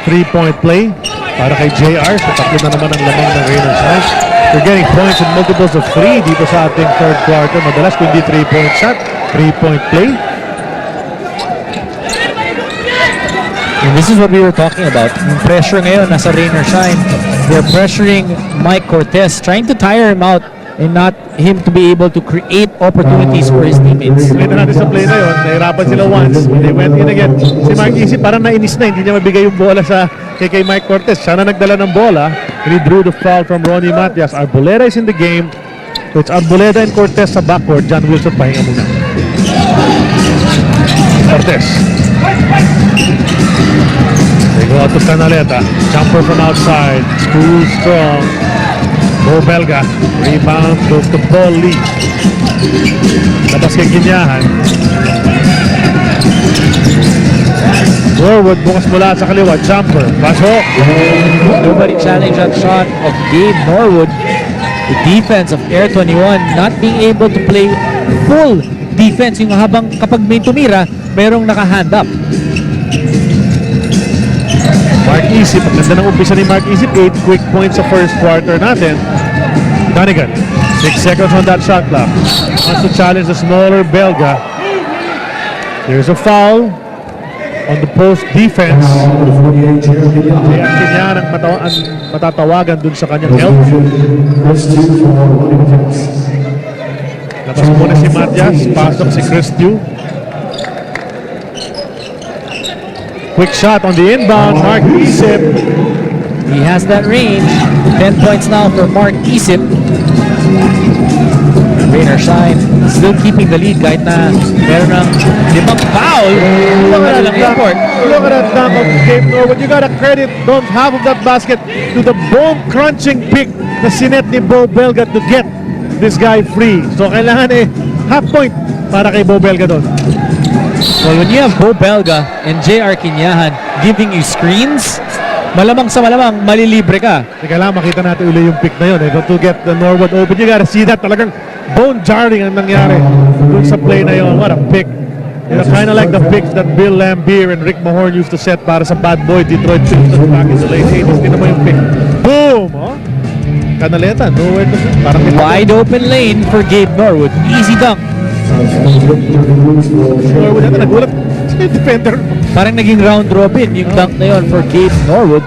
3-point play para kay JR. So tatlo na naman ang lamang ng Rain or Shine. We're getting points in multiples of 3 dito sa ating third quarter. Madalas kung hindi 3-point shot, 3-point play. And this is what we were talking about. Yung pressure ngayon nasa Rain or Shine. They're pressuring Mike Cortez, trying to tire him out and not him to be able to create opportunities for his teammates. Play na natin sa play na yun. Nahirapan sila once. When they went in again, si Mark Easy parang nainis na. Hindi niya mabigay yung bola sa kay Mike Cortez. Siya na nagdala ng bola. And he drew the foul from Ronnie Matias. Arboleda is in the game. So it's Arboleda and Cortez sa backcourt. John Wilson pahinga muna. Cortez. They go out to Canaleta. Jumper from outside. School strong. Bo Belga. Rebound goes to Paul Lee. Labas kay Ginyahan. Norwood bukas mula sa kaliwa. Jumper. Pasok. Nobody challenged that shot of Gabe Norwood. The defense of Air 21 not being able to play full defense. Yung habang kapag may tumira, merong naka-hand up. Mark Isip, ang ganda ng umpisa ni Mark Isip, 8 quick points sa first quarter natin. Donegan, 6 seconds on that shot clock. Wants to challenge the smaller Belga. There's a foul on the post defense. Kaya Kinyan ang matatawagan dun sa kanyang help. Labas muna si Matias, pasok si Chris Dew. Quick shot on the inbound, Mark Isip. He has that range. 10 points now for Mark Isip. Rain or Shine still keeping the lead kahit na meron ng 5 foul. Look at that dunk of Gabe Norwood. You gotta credit half of that basket to the bone-crunching pick na sinet ni Bo Belga to get this guy free. So kailangan half point para kay Bo Belga doon. Well, when you have Bo Belga and JR Kinyahan giving you screens, malamang sa malamang malilibre ka. Teka lang, makita natin uli yung pick na yun. To get the Norwood open, you gotta see that. Talagang bone-jarring ang nangyari dun sa play na yun. What a pick. Kind of like the picks that Bill Lambier and Rick Mahorn used to set para sa Bad Boy Detroit Pistons back in the late 80s. Hindi naman yung pick. Boom! Oh? Canaleta, nowhere to shoot. Parang Wide open lane for Gabe Norwood. Easy dunk. Norwood yata nagulat. Sino yung defender? Parang naging round robin yung dunk na yun for Gabe Norwood.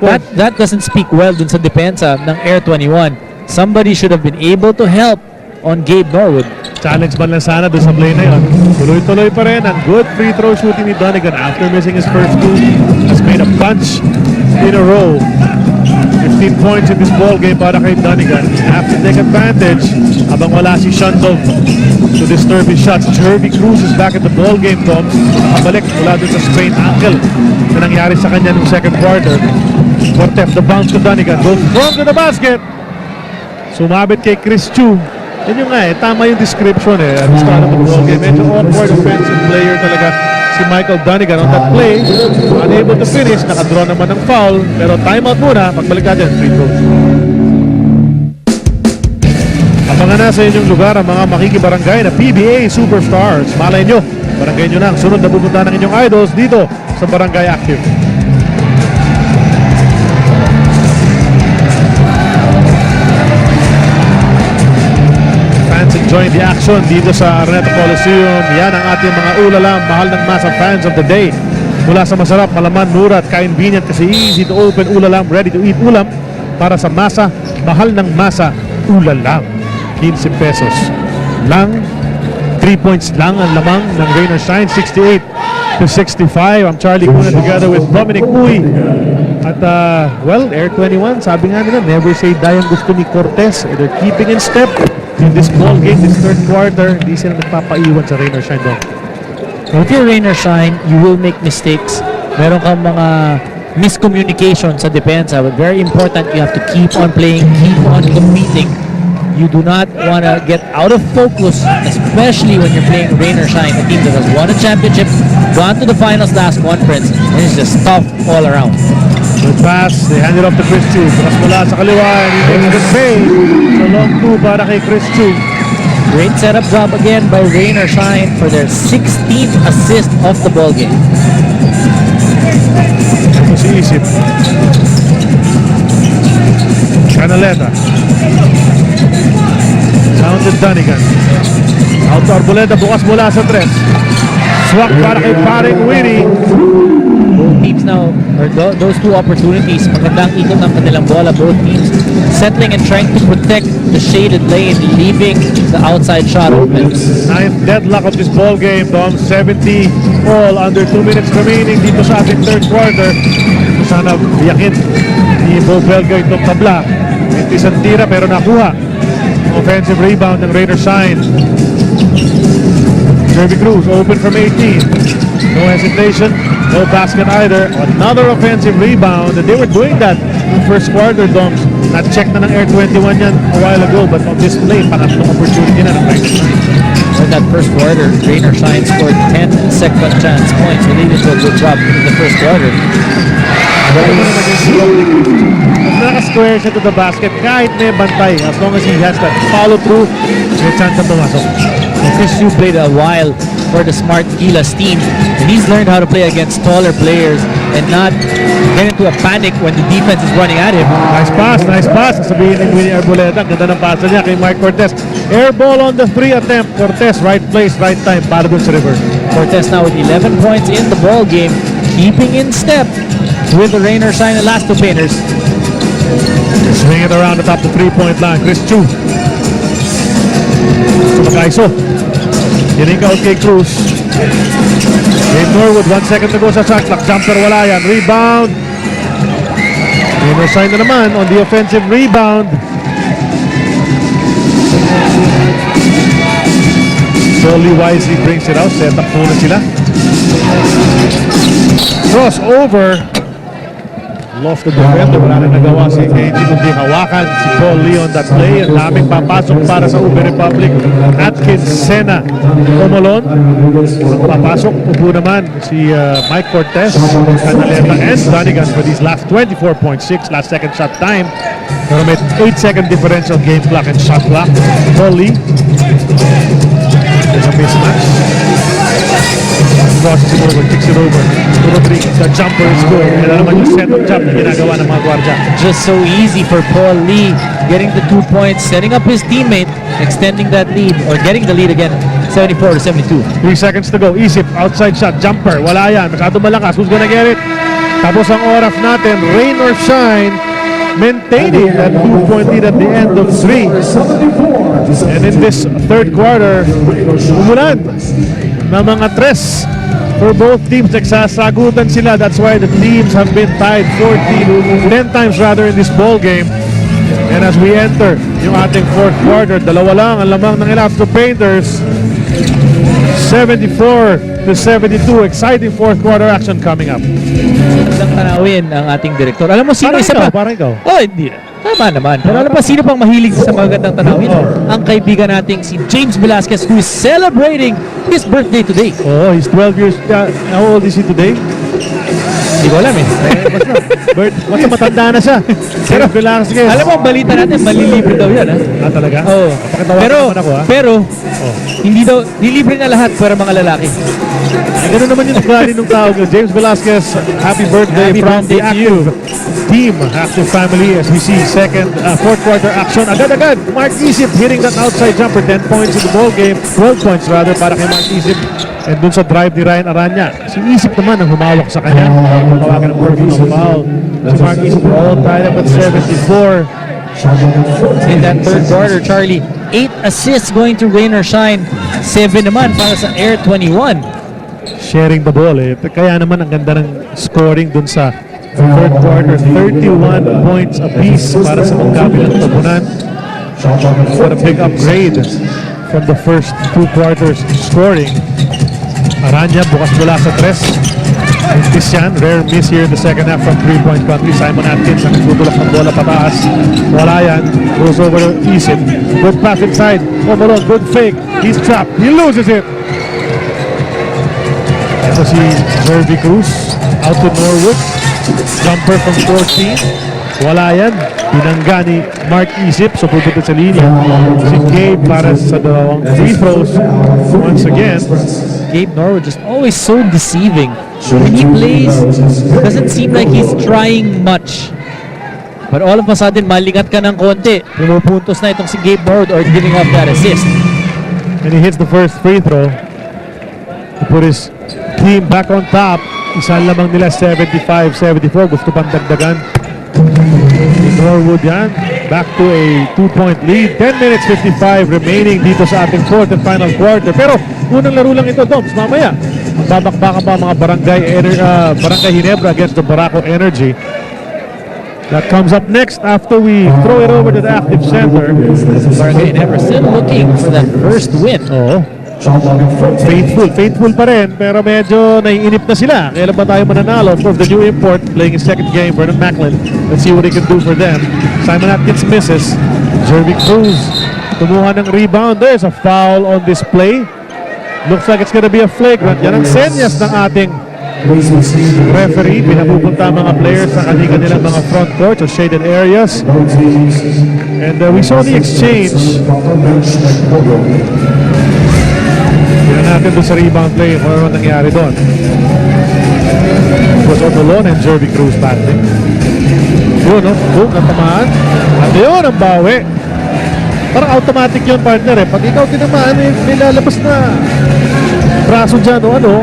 But that doesn't speak well dun sa depensa ng Air 21. Somebody should have been able to help on Gabe Norwood. Challenge man lang sana doon sa play na yun. Tuloy-tuloy pa rin ang good free throw shooting ni Donegan after missing his first two. Has made a bunch in a row. 15 points in this ball game para kay Donegan. Have to take advantage habang wala si Shundov to disturb his shots. Jervy Cruz is back at the ball game, Tom. Nakabalik mula doon sa sprained ankle na nangyari sa kanya noong second quarter. Cortez, the bounce to Donegan. Goes strong to the basket. Sumabit kay Chris Chu. Yan yung tama yung description at the start of the ball game. Medyo awkward offensive player talaga si Michael Donegan on that play. Unable to finish, nakadraw naman ng foul. Pero timeout muna, pagbalik natin, free throws. Abangan na sa inyong lugar ang mga makikibarangay na PBA Superstars. Malay nyo, barangay nyo na ang sunod na pupunta ng inyong idols dito sa Barangay Active. Enjoy the action dito sa Araneta Coliseum. Yan ang ating mga ulala, mahal ng masa fans of the day. Mula sa masarap, malaman, mura at convenient kasi easy to open ulalam, ready to eat ulam para sa masa, mahal ng masa, ulalam. 15 pesos lang. 3 points lang ang lamang ng Rain or Shine, 68 to 65. I'm Charlie Cuna together with Dominic Uy. At well, Air 21, sabi nga nila, never say die ang gusto ni Cortez. They're keeping in step in this ball game, this third quarter. Hindi sila nagpapaiwan sa Rain or Shine doon. If you're Rain or Shine, you will make mistakes. Meron kang mga miscommunication sa depensa. But very important, you have to keep on playing, keep on competing. You do not want to get out of focus, especially when you're playing rain or shine, a team that has won a championship, gone to the finals last conference, and is just tough all around. Good pass. They hand it off to Chris Chu. Bukas mula sa kaliwa. And he makes the save. So long two para kay Chris Chu. Great setup job again by Rain or Shine for their 16th assist of the ball game. Ito si Isip. Canaleta. Sounded Dunigan. Out to Arboleda. Bukas mula sa tres. Swak para kay paring Winnie. Both teams now, or those two opportunities, magandang ikot ng kanilang bola. Both teams settling and trying to protect the shaded lane, leaving the outside shot open. Ninth deadlock of this ball game, Dom. 70 all, under 2 minutes remaining dito sa ating third quarter. Sana biyakin ni Bo Belga itong tabla. Isang tira pero nakuha. Offensive rebound ng Raider Shine. Jeremy Cruz open from 18. No hesitation, no basket either. Another offensive rebound. And they were doing that in the first quarter, Doms. Na-check na ng Air 21 yan a while ago, but on this play, pangatlong opportunity na ng Raider Shine. In that first quarter, Rain or Shine scored 10 second chance points. So they did a good job in the first quarter. Naka-square siya to the basket kahit may bantay, as long as he has that follow through, may chance na pumasok. Chris Yu played a while for the Smart Gilas team, and he's learned how to play against taller players and not get into a panic when the defense is running at him. Nice pass. Sabihin ni Winnie Arboleda, ganda ng pasa niya kay Mike Cortez. Air ball on the 3 attempt. Cortez, right place, right time para dun sa reverse. Cortez now with 11 points in the ball game, keeping in step with the Rain or Shine and last two painters. Swing it around the top the 3-point line. Chris Chu. Sumakaiso. Hining out kay Cruz. Dave Norwood, 1 second to go sa shot clock. Jumper wala yan. Rebound. Rain or Shine na naman on the offensive rebound. Solly wisely brings it out. Set up muna sila. Crossover. Lost the defender. Wala na nagawa si KG kundi hawakan si Paul Lee on that play. Ang daming papasok para sa Ube Republic. Atkins, Sena, Omolon. Papasok. Upo naman si Mike Cortez, Canaleta, and Dunigan for these last 24.6 last second shot time. Pero may 8-second differential game clock and shot clock. Paul Lee. There's a mismatch. Crosses it over, kicks it over. Rodriguez, the jumper is good. Kaya naman yung set-up jump na ginagawa ng mga gwardiya. Just so easy for Paul Lee, getting the 2 points, setting up his teammate, extending that lead, or getting the lead again, 74-72. 3 seconds to go. Isip, outside shot, jumper. Wala yan. Masyado malakas. Who's gonna get it? Tapos ang oras natin, Rain or Shine, maintaining that 2-point lead at the end of 3. And in this third quarter, umulan na mga tres for both teams. Nagsasagutan sila. That's why the teams have been tied 10 times rather in this ball game. And as we enter yung ating fourth quarter, dalawa lang ang lamang ng Elapsco Painters. 74-72. Exciting fourth quarter action coming up. Magandang tanawin ang ating direktor. Alam mo sino isa pa? Parang ikaw. Oh, hindi. Tama naman. Pero alam pa sino pang mahilig sa magandang tanawin? Ang kaibigan nating si James Velasquez, who is celebrating his birthday today. Oh, he's 12 years. How old is he today? Hindi ko alam eh. Basta matanda na siya. Pero Velasquez. Alam mo, ang balita natin, malilibre daw yan. Talaga? Oo. Pero, Oh. hindi daw, nilibre na lahat para mga lalaki. Ay, gano'n naman yung ugali ng tao. James Velasquez, happy birthday Happy from birthday the to you. active team, active family, as we see fourth quarter action. Agad-agad, Mark Isip hitting that outside jumper. 10 points in the ball game. 12 points rather para kay Mark Isip. And dun sa drive ni Ryan Aranya, si Isip naman ang humawak sa kanya. Tawagan ng Pervis foul. Si Mark Isip all tied up at 74. In that third quarter, Charlie, 8 assists going to Rain or Shine. 7 naman para sa Air 21. Sharing the ball eh. Kaya naman ang ganda ng scoring dun sa third quarter. 31 points apiece para sa magkabilang tabunan. What a big upgrade from the first 2 quarters scoring. Aranya bukas mula sa tres. Miss yan, rare miss here in the second half from 3-point country. Simon Atkins ang nagtutulak ng bola pataas. Wala yan. Goes over to Isip. Good pass inside. Omolon, good fake. He's trapped. He loses it. Ito si Jervy Cruz. Out to Norwood. Jumper from 14. Wala yan. Binangga ni Mark Isip. So pupunta sa linya. Si Gabe para sa dalawang free throws. Once again. Gabe Norwood just always so deceiving. When he plays, it doesn't seem like he's trying much. But all of a sudden, malingat ka ng konti. Pumupuntos na itong si Gabe Norwood or giving up that assist. And he hits the first free throw to put his team back on top. Isa lamang nila 75-74. Gusto pang dagdagan. Norwood yan. Back to a 2-point lead. 10 minutes 55 remaining dito sa ating fourth and final quarter. Pero unang laro lang ito, Doms. Mamaya, babakbakan pa mga Barangay Ginebra against the Barako Energy. That comes up next after we throw it over to the active center. Barangay Ginebra still looking for that first win. Oo. Faithful pa rin, pero medyo naiinip na sila. Kailan ba tayo mananalo? Of course, the new import playing his second game, Vernon Macklin. Let's see what he can do for them. Simon Atkins misses. Jervy Cruz kumuha ng rebound. There's a foul on this play. Looks like it's gonna be a flagrant. Yan ang senyas ng ating referee. Pinapupunta mga players sa kanilang mga front court or shaded areas. And we saw the exchange. Tignan natin doon sa rebound play kung ano nangyari doon. It was Omolon and Jervy Cruz battling. Yun, no? Boom, natamaan. At yun, ang bawi. Parang automatic yun, partner eh. Pag ikaw tinamaan, may lalabas na braso dyan o ano.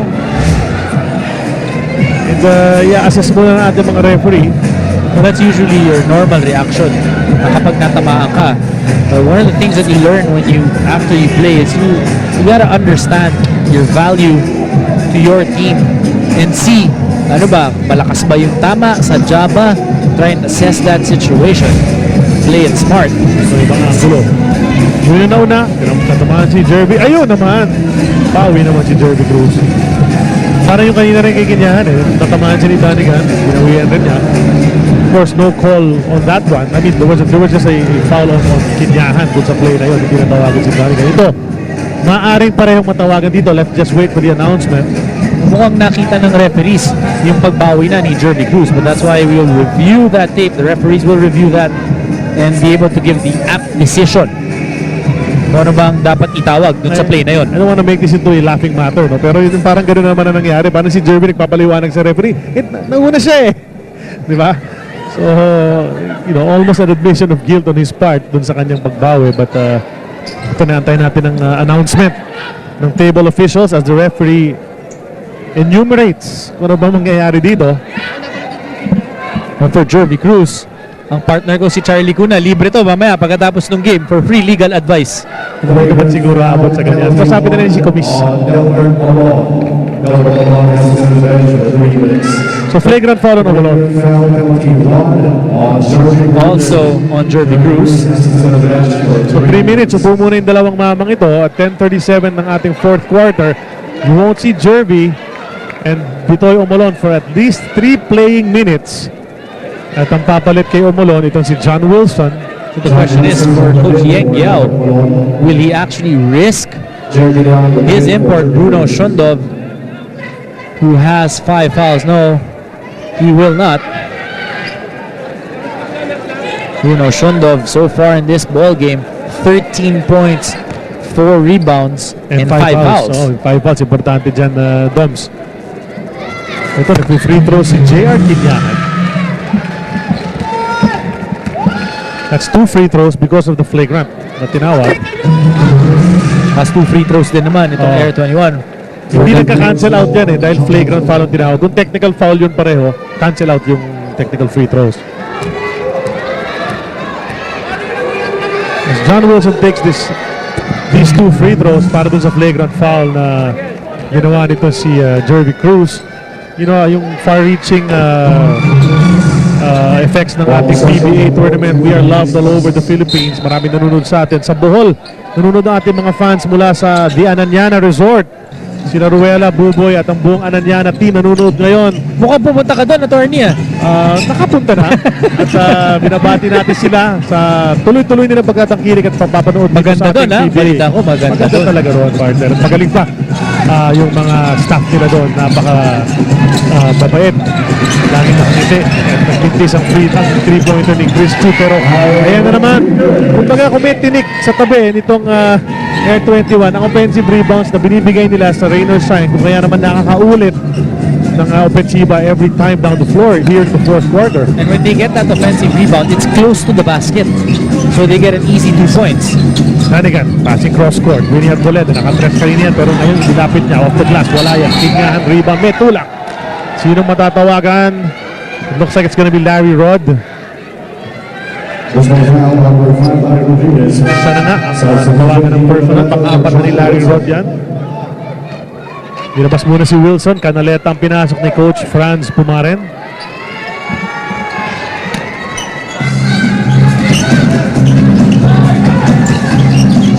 And i-assess mo na natin mga referee. Well, that's usually your normal reaction kapag natamaan ka. But one of the things that you learn after you play is you gotta understand your value to your team and see, ano ba, malakas ba yung tama, sadya ba, try and assess that situation. Play it smart. So ibang angulo. Yun yung nauna, natamaan si Jervy. Ayun naman, pawi naman si Jervy Cruz. Parang yung kanina rin kay Kinyahan eh, natamaan siya ni Danigan, ginawian rin niya. Of course, no call on that one. I mean, there was just a foul on Kinyahan dun sa play na yun. Hindi natawagan si Danigan. Ito, maaaring parehong matawagan dito. Let's just wait for the announcement. Mukhang nakita ng referees yung pagbawi na ni Jervy Cruz. But that's why we will review that tape. The referees will review that and be able to give the apt decision. Kung ano bang dapat itawag dun sa play na yun. I don't want to make this into a laughing matter, no? Pero yun parang gano'n naman na nangyari. Parang si Jervy nagpapaliwanag sa referee. Nauna siya eh. Di ba? So, almost an admission of guilt on his part dun sa kanyang pagbawi. But, ito naantay natin ang announcement ng table officials as the referee enumerates kung ano ba mangyayari dito. And for Jervy Cruz, ang partner ko si Charlie Cuna, libre to mamaya pagkatapos ng game for free legal advice. Hindi naman siguro abot sa ganyan. So sabi na rin si Komis. So flagrant foul on Omolon. Also on Jervy Cruz. So 3 minutes. Upo muna yung dalawang mamang ito at 10:37 ng ating fourth quarter. You won't see Jervy and Bitoy Omolon for at least 3 playing minutes. At ang papalit kay Omolon, itong si John Wilson. So the question is for Coach Yeng Yao, will he actually risk his import Bruno Shundov, who has 5 fouls? No, he will not. Bruno Shundov so far in this ball game, 13 points, 4 rebounds, and 5 fouls. Oh, 5 fouls. Importante dyan, Doms. Ito, nag-free throw si J.R. Kinyahan. That's 2 free throws because of the flagrant na tinawag. Has 2 free throws din naman itong Air 21. Hindi nagka-cancel out yan eh dahil flagrant foul ang tinawag. Kung technical foul yun pareho, cancel out yung technical free throws. As John Wilson takes these 2 free throws para dun sa flagrant foul na ginawa nito si Jervy Cruz. Yung far-reaching effects ng ating PBA tournament. We are loved all over the Philippines. Maraming nanonood sa atin. Sa Bohol, nanonood ang ating mga fans mula sa The Ananyana Resort. sila Ruela, Buboy at ang buong Ananyana team nanonood ngayon. Mukhang pumunta ka doon, attorney ah. Nakapunta na at binabati natin sila sa tuloy-tuloy nila pagtatangkilik at papapanood dito Maganda sa ating doon ha, PBA. balita ko maganda doon. Talaga roon, partner. At magaling pa yung mga staff nila doon. Napaka babait. Laging nakangiti. At naglintis ang 3-pointer ni Chris Chu. Pero ayan na naman. Kumbaga kung may tinik sa tabi nitong Air 21, ang offensive rebounds na binibigay nila sa Rain or Shine, kung kaya naman nakakaulit ng ofensiba every time down the floor here in the fourth quarter. And when they get that offensive rebound, it's close to the basket. So they get an easy 2 points. Nanigan, passing cross court. Winnie Arboleda, nakapress kanina yan, pero ngayon dilapit niya off the glass. Wala yan. Tingahan, rebound, may tulak. Sino matatawagan? It looks like it's gonna be Larry Rod. Sana nga, tawagan ng personal. Pang-apat na ni Larry Rod yan. Nilabas muna si Wilson. Canaleta ang pinasok ni Coach Franz Pumaren.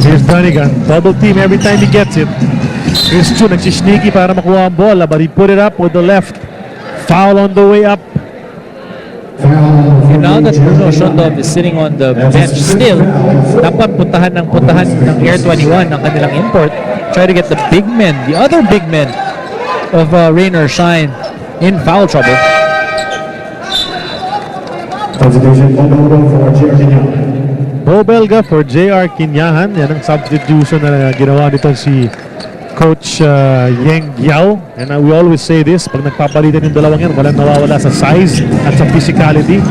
Here's Dunigan. Double team every time he gets it. Here's Chu. Nagsisneaky para makuha ang bola, but he put it up with the left. Foul on the way up. And now that Bruno Shondov is sitting on the bench still, dapat puntahan ng Air 21 ng kanilang import. Try to get the big men, the other big men of Rain or Shine in foul trouble. Bobelga for JR Kinyahan. Yan ang substitution na ginawa nito si Coach Yeng Giao. And we always say this, pag nagpapalitan yung dalawang yan, walang nawawala sa size at sa physicality.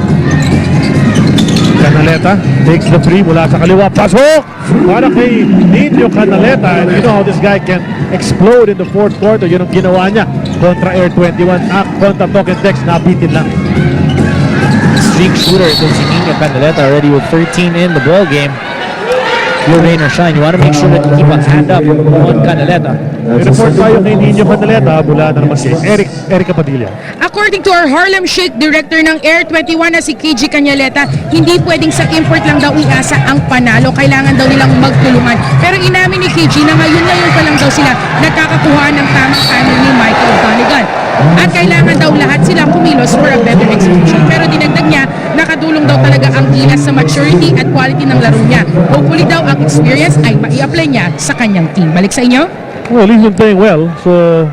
Canaleta takes the three mula sa kaliwa. Pasok! Para kay Nino Canaleta. And you know how this guy can explode in the fourth quarter. Yun ang ginawa niya kontra Air 21. Kontra Token Tex, nabitin lang. Streak shooter, ito si Nino Canaleta already with 13 in the ball game. Your Rain or Shine, you want to make sure that you keep a hand up on Canaleta. Report tayo kay Nino Canaleta mula na naman si Eric Padilla. According to our Harlem Shake director ng Air 21 na si KG Canaleta, hindi pwedeng sa import lang daw iasa ang panalo. Kailangan daw nilang magtulungan. Pero inamin ni KG na ngayon pa lang daw sila nagkakakuha ng tamang timing ni Michael Donegan. At kailangan daw lahat sila kumilos for a better execution. Pero dinagdag niya, nakatulong daw talaga ang gilas sa maturity at quality ng laro niya. Hopefully daw ang experience ay mai-apply niya sa kanyang team. Balik sa inyo. Well, he's been playing well. So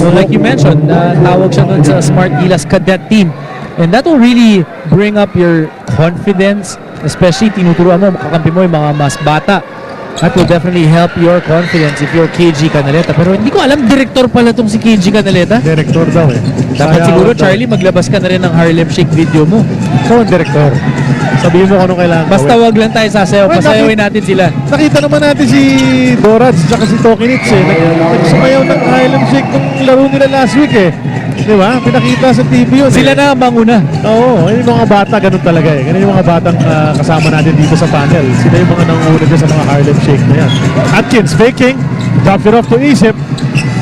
like you mentioned, tawag siya dun sa Smart Gilas Cadet team. And that will really bring up your confidence, especially tinuturuan mo, kakampi mo yung mga mas bata. That will definitely help your confidence if you're KG Canaleta. Pero hindi ko alam, director pala itong si KG Canaleta. Director daw eh. Dapat siguro, Charlie, maglabas ka na rin ng Harlem Shake video mo. So, director. Sabihin mo kung anong kailangan Basta wag lang tayo sasayaw, pasayawin natin sila. Nakita naman natin si Dorad at si Tokinits eh. Nagsumayaw ng Highland Shake nung laro nila last week eh. Di ba? Pinakita sa TV yun. Sila na ang manguna. Oo, yung mga bata, ganun talaga eh. Ganun yung mga batang kasama natin dito sa panel. Sila yung mga nanguna dyan sa mga Harlem Shake na yan. Atkins faking, drops it off to Isip.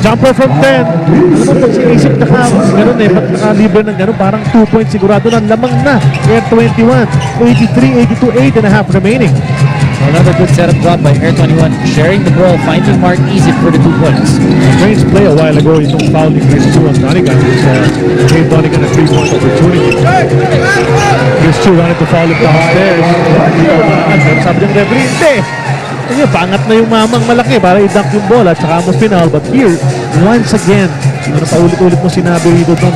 Jumper from 10. Alam mo, pag si Isip ganun eh, pag nakalibre ng ganun, parang 2 points sigurado na, lamang na. Air 21, 83, 82, 8.5 remaining. Another good setup drop by Air 21, sharing the ball, finding Mark Easy for the 2 points. Strange play a while ago, itong foul ni Chris Chu on Donegan. Gave Donegan a 3-point opportunity. Chris Chu wanted to foul him downstairs. Sabi ng referee, hindi! Kasi pangat na yung mamang malaki para i-dunk yung bola at saka mo final. But here, once again, paulit-ulit mo sinabi rito doon,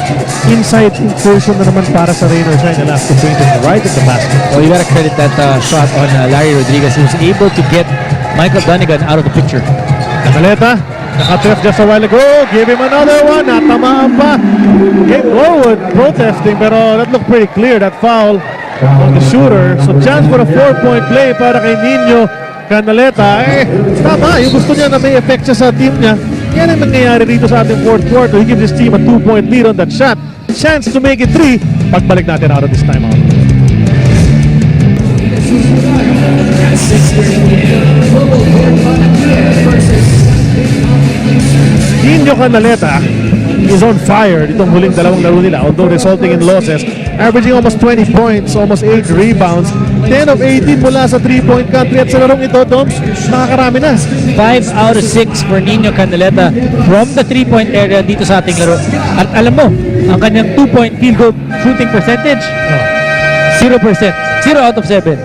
inside incursion na naman para sa Rain or Shine. The last 2 points right at the basket. Well, you gotta credit that shot on Larry Rodriguez. He was able to get Michael Donegan out of the picture. Canaleta, nakatref just a while ago. Give him another one. Natamaan pa. Came forward protesting pero that looked pretty clear, that foul on the shooter. So chance for a 4-point play para kay Nino Canaleta. Tama, yung gusto niya na may effect siya sa team niya. Yan ang nangyayari rito sa ating fourth quarter. He gives his team a 2-point lead on that shot. Chance to make it 3. Pagbalik natin out of this timeout. Nino Canaleta is on fire ditong huling dalawang laro nila, although resulting in losses. averaging almost 20 points, almost 8 rebounds, 10 of 18 mula sa 3-point country. At sa larong ito, Doms, nakakarami na. 5 out of 6 for Nino Canaleta from the 3-point area dito sa ating laro. At alam mo, ang kanyang 2-point field goal shooting percentage, 0%. 0 out of 7.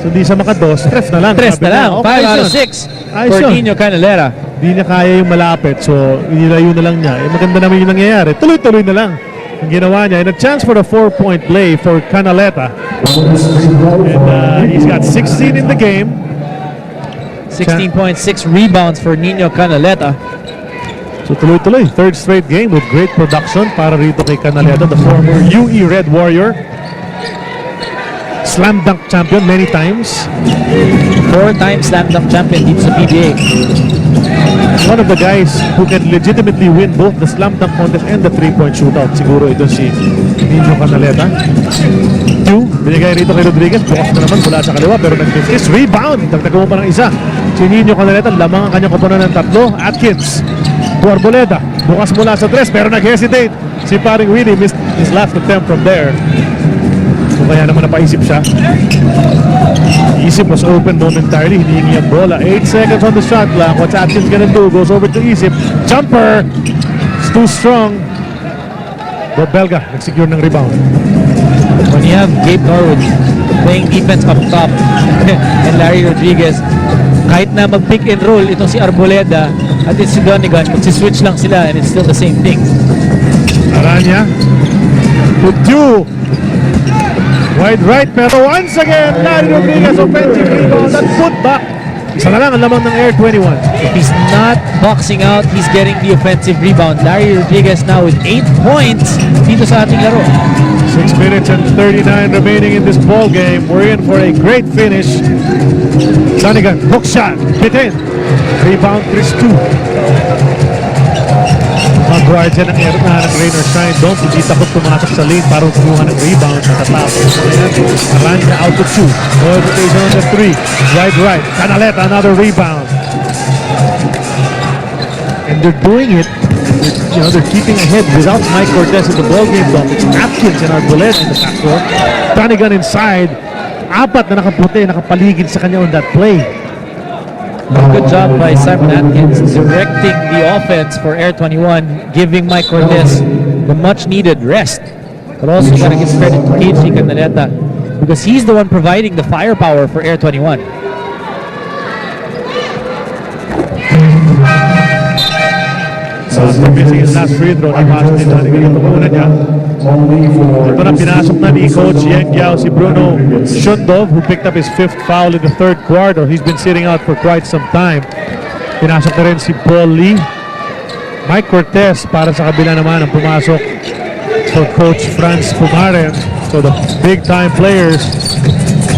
So di siya makados, stress na lang. Stress Sabi na lang. okay, 5 out of ayos 6 Ayos for yun. Nino Canaleta. Di niya kaya yung malapit, so inilayo na lang niya. Maganda naman yung nangyayari. Tuloy-tuloy na lang ang ginawa niya. And a chance for the 4-point play for Canaleta. And he's got 16 in the game. 16.6 rebounds for Nino Canaleta. So tuloy-tuloy, third straight game with great production para rito kay Canaleta, the former UE Red Warrior. Slam dunk champion many times. 4-time slam dunk champion dito sa PBA. One of the guys who can legitimately win both the slam dunk contest and the 3-point shootout. Siguro ito si Nino Canaleta. 2, binigay rito kay Rodriguez. Bukas na naman mula sa kaliwa pero nag-finish. Rebound! Dagdagan mo pa ng isa. Si Nino Canaleta, lamang ang kanyang koponan ng 3. Atkins to Arboleda. Bukas mula sa 3 pero nag-hesitate. Si paring Willie missed his last attempt from there. So kaya naman napaisip siya. Isip was open momentarily. Hinihingi ang bola. 8 seconds on the shot clock. What's Atkins gonna do? Goes over to Isip. Jumper! It's too strong. Bob Belga nagsecure ng rebound. When you have Gabe Norwood playing defense up top and Larry Rodriguez, kahit na mag-pick and roll itong si Arboleda at it's si Donegan, magsiswitch lang sila and it's still the same thing. Aranya. To 2. Wide right, pero once again, Larry Rodriguez offensive rebound at put back. Isa na lang ang lamang ng Air 21. If he's not boxing out, he's getting the offensive rebound. Larry Rodriguez now with 8 points dito sa ating laro. 6 minutes and 39 remaining in this ball game. We're in for a great finish. Donegan, hook shot, hit in. Rebound, Chris 2. Mag-guard siya ng rain or shine. Don't hindi takot pumasok sa lane para kumuha ng rebound at tatapos. Aranya out to 2. No hesitation on the 3. Right. Canaleta, another rebound. And they're doing it. They're keeping ahead without Mike Cortez in the ball game. It's Atkins and Arboleda in the backcourt. Donegan inside. 4 na nakaputi, nakapaligid sa kanya on that play. Good job by Simon Atkins directing the offense for Air 21, giving Mike Cortez the much needed rest. But also gotta give credit to KG Canaleta because he's the one providing the firepower for Air 21. So, missing his last free throw. Napasok ni Donegan yung pagkuna niya. Ito na pinasok na ni Coach Yang Giao si Bruno Shundov, who picked up his 5th foul in the 3rd quarter. He's been sitting out for quite some time. Pinasok na rin si Paul Lee. Mike Cortez para sa kabila naman ang pumasok for Coach Franz Pumaren. So the big time players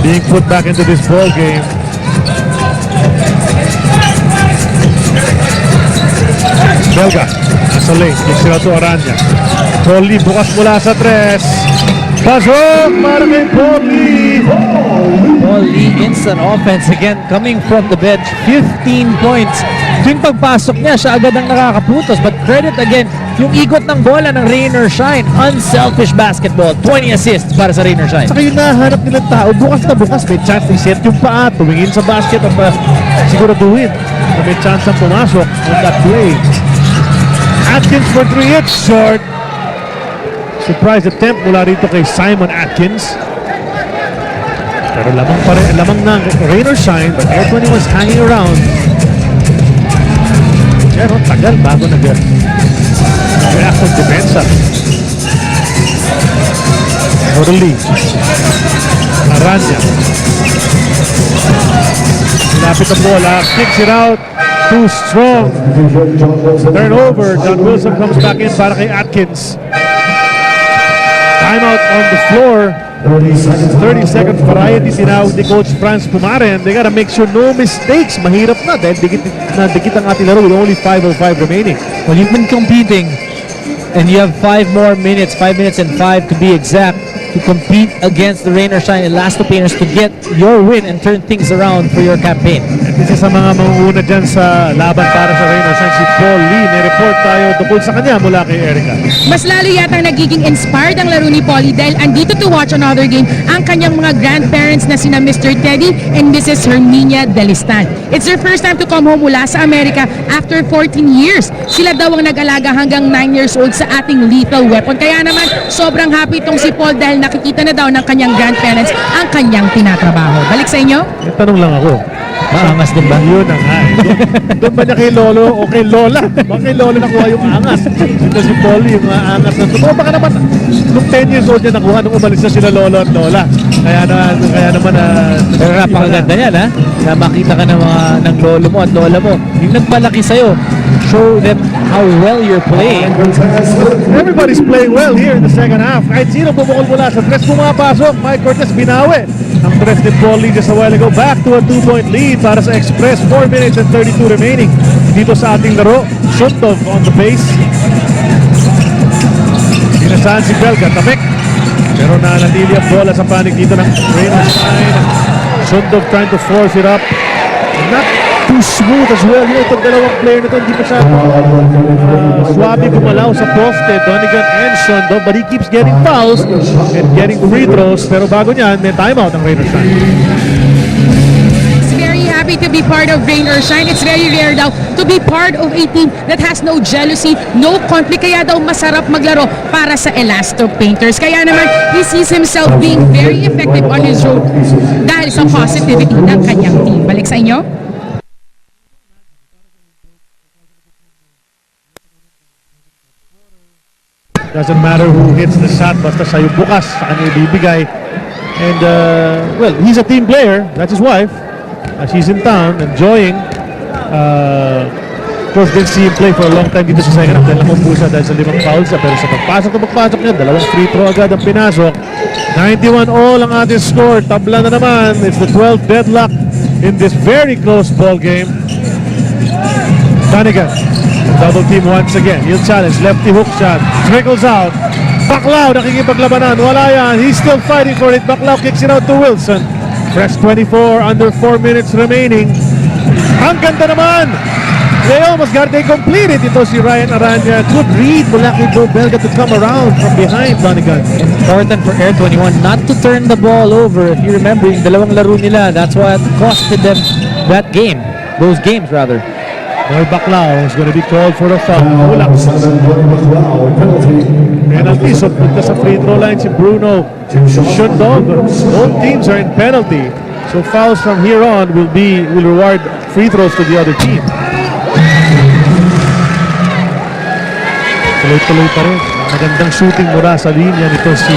being put back into this ball game. Belga, nasa lane, kicks it out to Aranya. Paul Lee bukas mula sa 3. Pasok para kay Paul Lee. Paul Lee, instant offense again coming from the bench. 15 points. Tuwing pagpasok niya, siya agad ang nakakaputos. But credit again, yung ikot ng bola ng Rain or Shine. Unselfish basketball. 20 assists para sa Rain or Shine. Saka yung nahanap nilang tao, bukas na bukas, may chance na set yung paa, tumingin sa basket at siguraduhin na may chance ang pumasok on that play. Atkins for 3 hits, short. Surprise attempt mula rito kay Simon Atkins. Pero lamang na Rain or Shine, but Air 21 was hanging around. Pero tagal bago nag-react ng depensa. Lee. Aranya. Lapit ang bola, kicks it out. Too strong. Turnover. John Wilson comes back in para kay Atkins. Timeout on the floor. 30-second variety tinawag ni Coach Franz Pumaren. They gotta make sure no mistakes. Mahirap na dahil dikit ang ating laro with only 5:05 remaining. Well, you've been competing and you have 5 more minutes, 5 minutes and 5 to be exact, to compete against the Rain or Shine and Last Painters to get your win and turn things around for your campaign. And Isa sa mga mangunguna dyan sa laban para sa Rain or Shine, si Paul Lee. May report tayo tungkol sa kanya mula kay Erica. Mas lalo yata nagiging inspired ang laro ni Polly dahil andito to watch another game ang kanyang mga grandparents na sina Mr. Teddy and Mrs. Herminia Delistan. It's their first time to come home mula sa Amerika after 14 years. Sila daw ang nag-alaga hanggang 9 years old sa ating lethal weapon. Kaya naman, sobrang happy itong si Paul dahil nakikita na daw ng kanyang grandparents ang kanyang tinatrabaho. Balik sa inyo? May tanong lang ako. Maangas din ba? Yun ang doon ba niya kay Lolo o kay Lola? Baka kay Lola nakuha yung angas. Ito si Paul, yung mga angas na totoo. Baka naman, nung 10 years old niya nakuha nung umalis na sila Lolo at Lola. Kaya naman Pero napakaganda yan, ha? Na makita ka ng lolo mo at lola mo. Yung nagpalaki sa'yo, show them how well you're playing. Everybody's playing well here in the second half. Kahit sino bumukol mula sa tres pumapasok. Mike Cortez binawi. Ang tres ni Paul Lee just a while ago. Back to a 2-point lead para sa Express. 4 minutes and 32 remaining dito sa ating laro. Shundov on the base. Inasahan si Belga. Tapik. Pero nanatili ang bola sa panig dito ng Rain or Shine. Shundov trying to force it up. Not too smooth as well. Itong dalawang player na ito, hindi masyado swabe gumalaw sa poste. Donigan and Shundov, but he keeps getting fouls and getting free throws. Pero bago niyan, may timeout ang Rain or Shine. Very happy to be part of Rain or Shine. It's very rare daw to be part of a team that has no jealousy, no conflict. Kaya daw masarap maglaro para sa Elasto Painters. Kaya naman, he sees himself being very effective on his road dahil sa positivity ng kanyang team. Balik sa inyo. Doesn't matter who hits the shot, basta siya yung bukas sa kanya ibibigay. And, well, he's a team player. That's his wife. She's in town, enjoying. Of course, didn't see him play for a long time dito sa second half. Dahil nakumpo siya dahil sa 5 fouls siya. Pero sa pagpasok niya, 2 free throw agad ang pinasok. 91 all ang ating score. Tabla na naman. It's the 12th deadlock in this very close ball game. Donigan, double team once again. He'll challenge. Lefty hook shot. Trickles out. Baclaw, nakikipaglabanan. Wala yan. He's still fighting for it. Baclaw kicks it out to Wilson. Fresh 24, under 4 minutes remaining. Ang ganda naman! They almost got it completed. Ito si Ryan Aranya. Good read mula kay Joe Belga to come around from behind Donigan. Important for Air 21 not to turn the ball over. If you remember, yung dalawang laro nila, that's what costed them that game. Those games, rather. Boy Baclaw is going to be called for a foul. Wala. Penalty. So punta sa free throw line si Bruno Shundov. Both teams are in penalty. So fouls from here on will reward free throws to the other team. Tuloy-tuloy pa rin. Magandang shooting mula sa linya nito si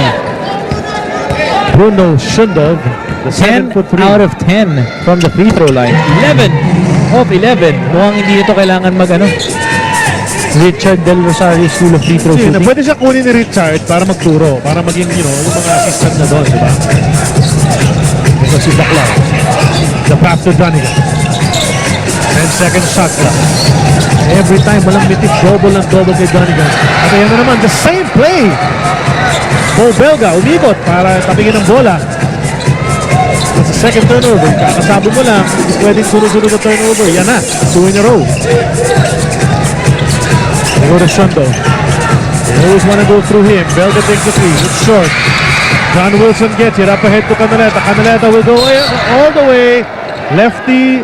Bruno Shundov. The 10 7'3" out of 10 from the free throw line. 11 of 11. Mukhang hindi ito kailangan Richard Del Rosario School of Free Throw Shooting. Pwede siya kunin ni Richard para magturo, para maging, yung mga assistant na doon, di ba? Ito si Baclaw. The pass to Donigan. 10-second shot clock. Every time, walang mitik, double kay Donigan. At ayan na naman, the same play. Bo Belga, umikot para tabingin ng bola. It's a second turnover. Kakasabo mo lang, pwedeng sunod-sunod na turnover. Yan na, 2 in a row. They go to Shundov. They always want to go through him. Belga takes the 3. It's short. John Wilson gets it up ahead to Canaleta. Canaleta will go all the way. Lefty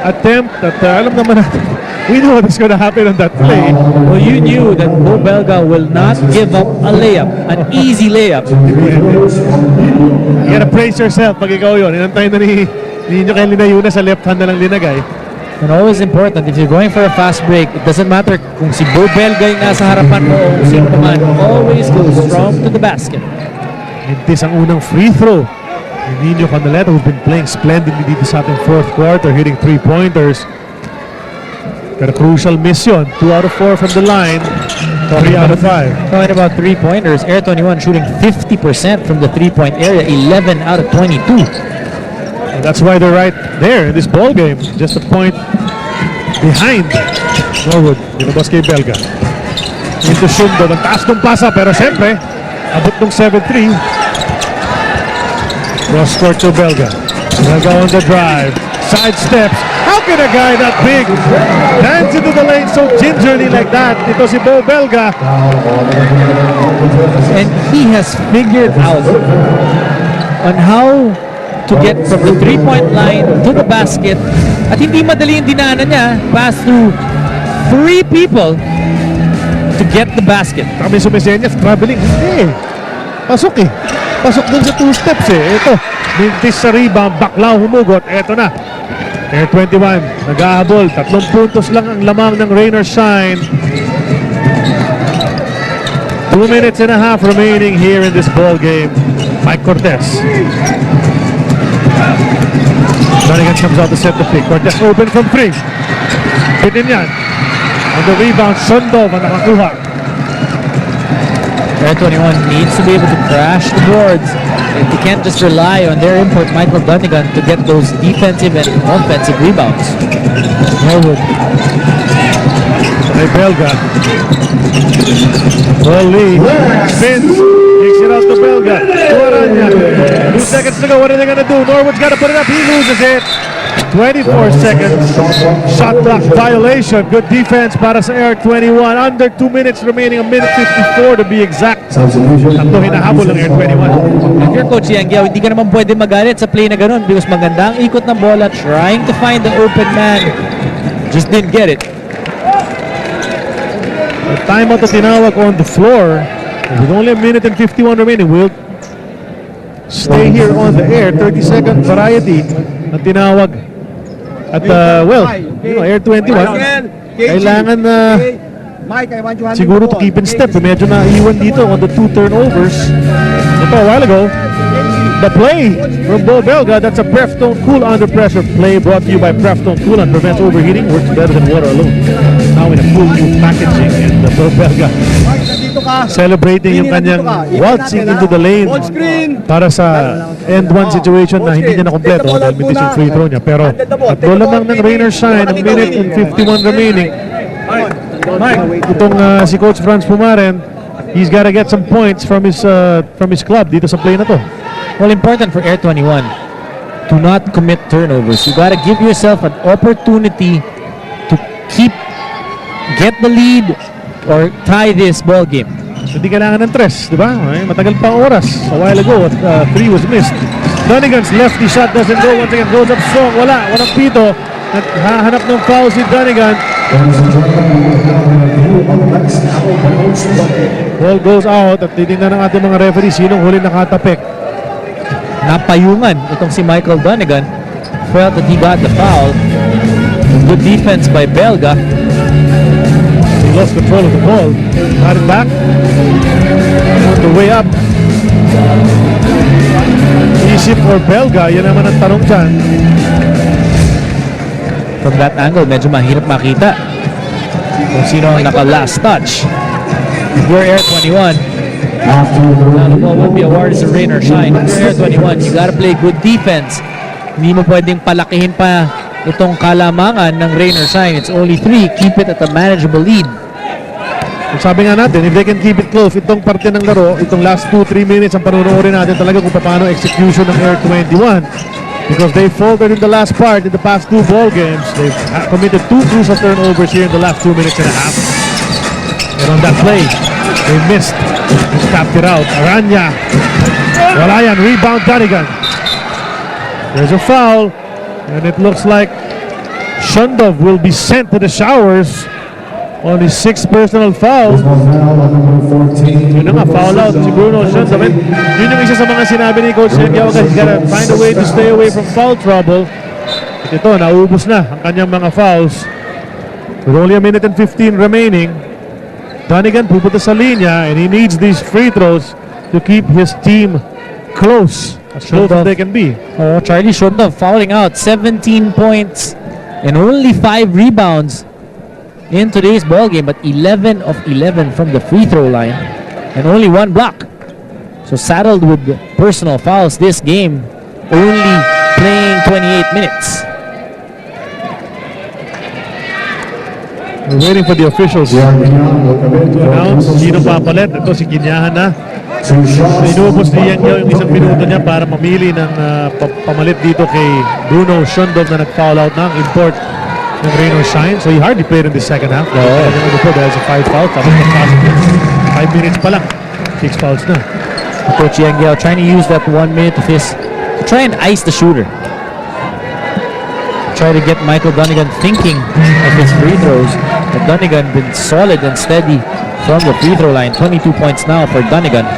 attempt. At alam naman natin, we know what's going to happen on that play. Well, you knew that Bo Belga will not give up a layup, an easy layup. You gotta praise yourself pag ikaw yun. Inantay na ni Nino kay Linayuna sa left hand na lang linagay. And always important, if you're going for a fast break, it doesn't matter kung si Bo Belga yung nasa harapan mo o kung sino naman, always go strong to the basket. Mintis ang unang free throw. Nino Canaleta, who's been playing splendidly dito sa ating fourth quarter, hitting 3-pointers. Pero crucial miss yun. 2 out of 4 from the line. 3 out of 5. Talking about 3-pointers, Air 21 shooting 50% from the 3-point area, 11 out of 22. And that's why they're right there in this ball game. Just a point behind Norwood. Dinabas kay Belga. Into Shundov. Ang taas ng pasa, pero siyempre, abot ng 7-3. Cross court to Belga. Belga on the drive. sidesteps. How can a guy that big dance into the lane so gingerly like that? Ito si Bo Belga. And he has figured out on how to get from the three-point line to the basket. At hindi madali yung dinaanan niya. Pass through 3 people to get the basket. Kami sumisenyas, traveling. Hindi. Pasok eh. Pasok dun sa 2 steps eh. Ito, mintis sa rebound, baklaw humugot. Ito na. Air 21, nag-ahabol. 3 puntos lang ang lamang ng rain or shine. 2 minutes and a half remaining here in this ball game. Mike Cortez. Donegan comes out to set the pick. Cortez open from 3. Pitin yan. On the rebound, Shondov ang nakakuha. Air 21 needs to be able to crash the boards. They can't just rely on their import Michael Donegan to get those defensive and offensive rebounds. Norwood. Hey, Belga. Well, Lee spins. Takes it out to Belga. Aranya. 2 seconds to go. What are they going to do? Norwood's got to put it up. He loses it. 24 seconds. Shot clock violation. Good defense para sa Air 21. Under 2 minutes remaining. 1:54 to be exact. Tatlo hinahabol ng Air 21. If you're Coach Yangyao, hindi ka naman pwede magalit sa play na ganun because maganda ang ikot ng bola, trying to find the open man. Just didn't get it. The timeout na tinawag on the floor. With only 1:51 remaining. We'll stay here on the air. 30-second variety ang tinawag. At Air 21 kailangan na siguro to keep in step. Medyo naiwan dito on the 2 turnovers. Ito a while ago. The play from Bo Belga. That's a Preftone Cool under pressure play brought to you by Preftone Cool and prevents overheating. Works better than water alone. Now in a cool new packaging, and Bo Belga celebrating yung kanyang waltzing into the lane para sa end 1 situation na hindi niya nakompleto dahil mitis yung free throw niya. Pero tatlo lamang ng rain or shine, a minute and 51 remaining. Itong si Coach Franz Pumaren, he's got to get some points from his club dito sa play na to. Well, important for Air 21 to not commit turnovers. You got to give yourself an opportunity to get the lead or tie this ball game. Hindi kailangan ng 3, di ba? Ay, matagal pa ang oras. A while ago, 3 was missed. Donegan's lefty shot doesn't go. Once again, goes up strong. Walang pito. At hahanap ng foul si Donegan. Ball goes out at titingnan ng ating mga referee sinong huli nakatapik. Napayungan itong si Michael Donegan. Felt that he got the foul. Good defense by Belga. He lost control of the ball. Got it back. On the way up. Easy for Belga. Yan naman ang tanong dyan. From that angle, medyo mahirap makita kung sino ang naka-last touch. If you're Air 21, the ball will be awarded as a rain or shine. If you're Air 21, you gotta play good defense. Hindi mo pwedeng palakihin pa itong kalamangan ng rain or shine. It's only 3. Keep it at a manageable lead. Sabi nga natin, if they can keep it close, itong parte ng laro, itong last 2-3 minutes ang panunuorin natin talaga kung paano execution ng Air 21. Because they faltered in the last part in the past 2 ball games. They've committed 2 crucial turnovers here in the last 2 minutes and a half. And on that play, they missed. Just tapped it out. Aranya. Wala yan. Rebound Donegan. There's a foul. And it looks like Shondov will be sent to the showers on his 6th personal foul. Yun na nga, foul out si Bruno Shondov. Yun yung isa sa mga sinabi ni Coach Yangyao. He's gotta find a way to stay away from foul trouble. At ito, naubos na ang kanyang mga fouls. With only 1:15 remaining, Donegan pupunta sa linya and he needs these free throws to keep his team close as they can be. Oh, Charlie Shondov fouling out. 17 points and only 5 rebounds in today's ball game, but 11 of 11 from the free throw line and only 1 block. So saddled with personal fouls this game, only playing 28 minutes. We're waiting for the officials to announce sino papalit. Ito si Kinyahan na. Inubos ni Yang Yao yung isang minuto niya para mamili ng pamalit dito kay Bruno Shundog na nag-foul out ng import ng Rain or Shine. So he hardly played in the second half. Ano po dahil sa 5 fouls. Tapos nagpasok 5 minutes pa lang. 6 fouls na. Coach Yang Yao trying to use that 1 minute of his to try and ice the shooter. Try to get Michael Dunnigan thinking of his free throws. But Dunnigan been solid and steady from the free throw line. 22 points now for Dunnigan.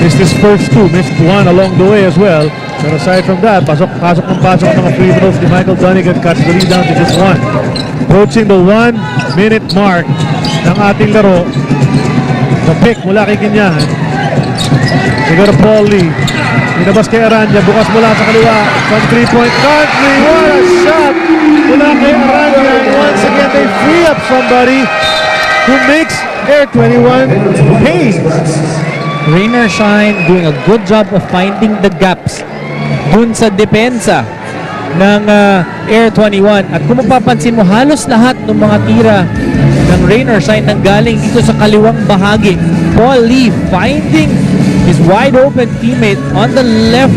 Missed his first 2. Missed 1 along the way as well. But aside from that, pasok ng mga free throws ni Michael Dunnigan. Cuts the lead down to just 1. Approaching the 1 minute mark ng ating laro. The pick mula kay Kinyahan. Siguro Paul Lee. Inabas kay Aranya, bukas mula sa kaliwa. From 3-point country, what a shot! Mula kay Aranya, and once again they free up somebody who makes Air 21 pay. Rain or Shine doing a good job of finding the gaps dun sa depensa ng Air 21. At kung mapapansin mo, halos lahat ng mga tira ng Rain or Shine nang galing dito sa kaliwang bahagi. Paul Lee finding his wide open teammate on the left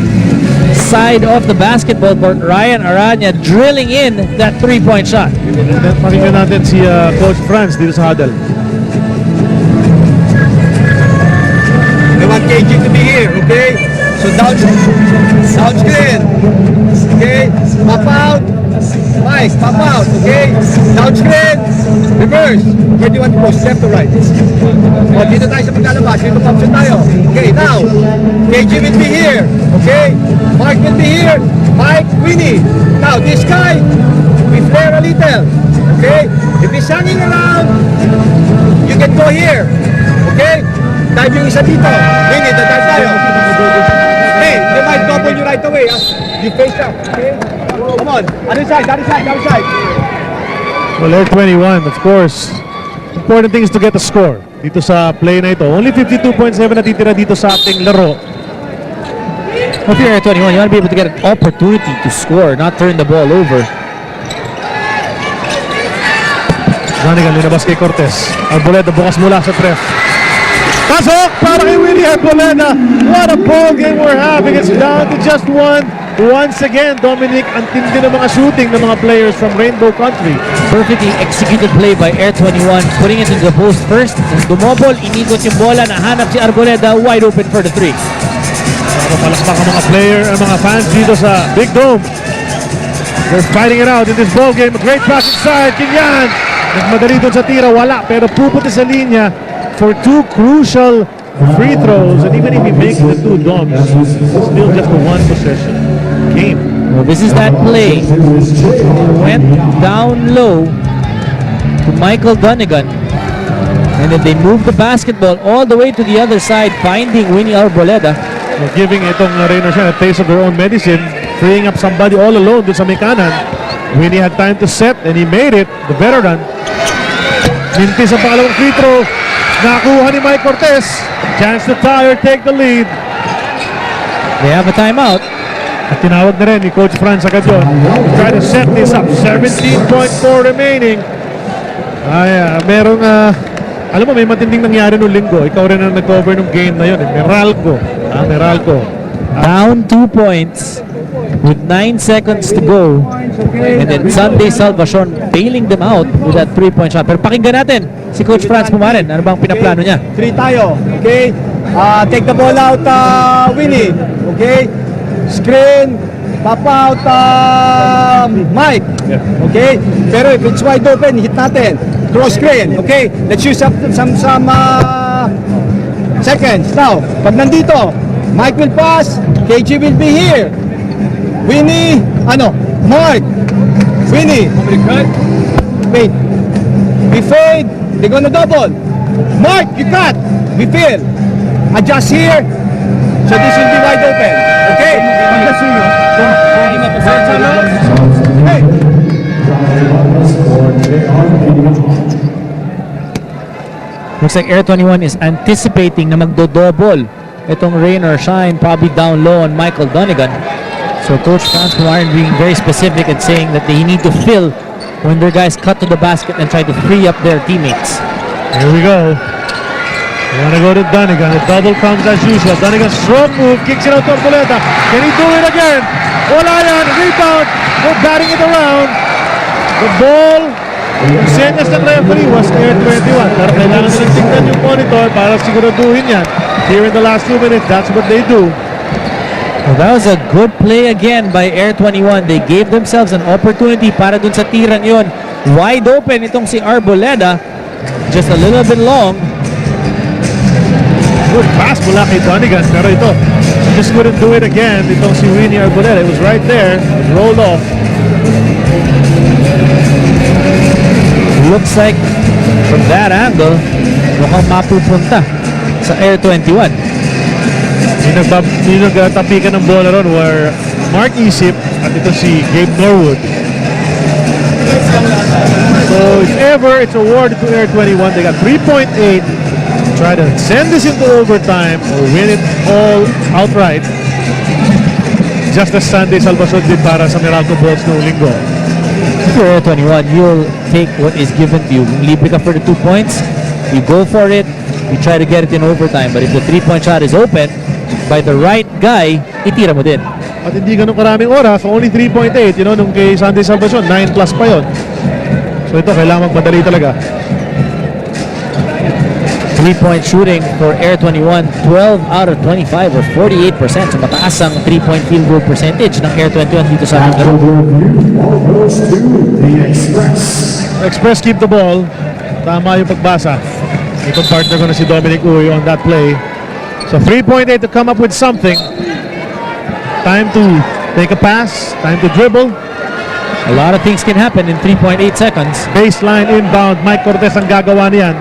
side of the basketball court. Ryan Aranya drilling in that 3-point shot. Pakinggan natin si Coach Franz dito sa huddle. I want KG to be here, okay? So down screen, okay? Pop out, Mike, pop out, okay? Down screen, reverse. Where do you want to go? Left or right? O, dito tayo sa paglalabas. Dito option tayo. Okay, now, KG will be here, okay? Mark will be here. Mike, Winnie. Now, this guy, we flare a little, okay? If he's hanging around, you can go here, okay? Dive yung isa dito. Winnie, dive tayo. Hey, they might double you right away. You face up, okay? Come on. Other side, other side, other side. Well, Air 21, of course. Important thing is to get a score dito sa play na ito. Only 52.7 natitira dito sa ating laro. If you're Air 21, you want to be able to get an opportunity to score, not turn the ball over. Dunnigan, linabas kay Cortez. Arboleda bukas mula sa tref. Pasok para kay Willie Arboleda. What a ball game we're having. It's down to just 1. Once again, Dominic, ang tindi ng mga shooting ng mga players from Rainbow Country. Perfectly executed play by Air 21, putting it into the post first. Dumobol, inikot yung bola, nahanap si Arboleda, wide open for the 3. Palakpak ang mga player, ang mga fans dito sa Big Dome. They're fighting it out in this ball game. A great pass inside, Kinyan. Nagmadali doon sa tira, wala. Pero pupunta sa linya for 2 crucial free throws. And even if he makes the 2 doms, it's still just a 1 possession game. Well, this is that play. Went down low to Michael Dunnigan. And then they moved the basketball all the way to the other side, finding Winnie Arboleda. Well, giving itong Rain or Shine a taste of their own medicine, freeing up somebody all alone dun sa may kanan. Winnie had time to set and he made it, the veteran. Mintis ang pangalawang free throw. Nakuha ni Mike Cortez. Chance to tie or take the lead. They have a timeout. At tinawag na rin ni Coach Franz agad yun. Try to set this up. 17.4 remaining. Merong, alam mo, may matinding nangyari nung linggo. Ikaw rin ang nag-cover nung game na yun. Meralco. Meralco. Down 2 points with 9 seconds to go. And then Sunday Salvacion bailing them out with that 3-point shot. Pero pakinggan natin si Coach Franz Pumarin. Ano bang pinaplano niya? 3 tayo, okay? Take the ball out, Winnie, okay? Screen, pop out, Mike, okay? Pero if it's wide open, hit natin. Throw screen, okay? Let's use up some seconds. Now, pag nandito, Mike will pass, KG will be here. Winnie, Mark, Winnie. Wait. We fade, they're gonna double. Mark, you cut. We fill. Adjust here. So this will be wide open. Okay? Hey. Looks like Air 21 is anticipating na magdo-double itong Rain or Shine, probably down low on Michael Dunnigan. So Coach Franz Pumarin being very specific and saying that they need to fill when their guys cut to the basket and try to free up their teammates. Here we go. Wanna go to Donegan. It double comes as usual. Donegan strong move. Kicks it out to Arboleda. Can he do it again? Wala yan. Rebound. We're batting it around. The ball, yung senyas ng referee was Air 21. Pero kailangan nilang tignan yung monitor para siguraduhin yan. Here in the last 2 minutes, that's what they do. Well, that was a good play again by Air 21. They gave themselves an opportunity para dun sa tiran yon. Wide open itong si Arboleda. Just a little bit long. Good pass mula kay Donegan. Pero ito, just couldn't do it again. Itong si Winnie Arboleda. It was right there. It rolled off. Looks like from that angle, mukhang mapupunta sa Air 21. Yung nagtapikan ng bola ron were Mark Isip at ito si Gabe Norwood. So if ever it's awarded to Air 21, they got 3.8. Try to send this into overtime or win it all outright. Just as Sunday Salvasor did para sa Meralco Bulls noong linggo. If you're Air 21, you'll take what is given to you. Libre ka for the 2 points, you go for it, you try to get it in overtime. But if the 3-point shot is open by the right guy, itira mo din. At hindi ganun karaming oras, only 3.8. You know, nung kay Sunday Salvasor, 9 plus pa yon. So ito, kailangan magmadali talaga. 3-point shooting for Air 21, 12 out of 25 or 48%. So mataas ang 3-point field goal percentage ng Air 21 dito sa ating laro. Express keep the ball. Tama yung pagbasa. Itong partner ko na si Dominic Uy on that play. So 3.8 to come up with something. Time to take a pass. Time to dribble. A lot of things can happen in 3.8 seconds. Baseline inbound. Mike Cortez ang gagawa niyan.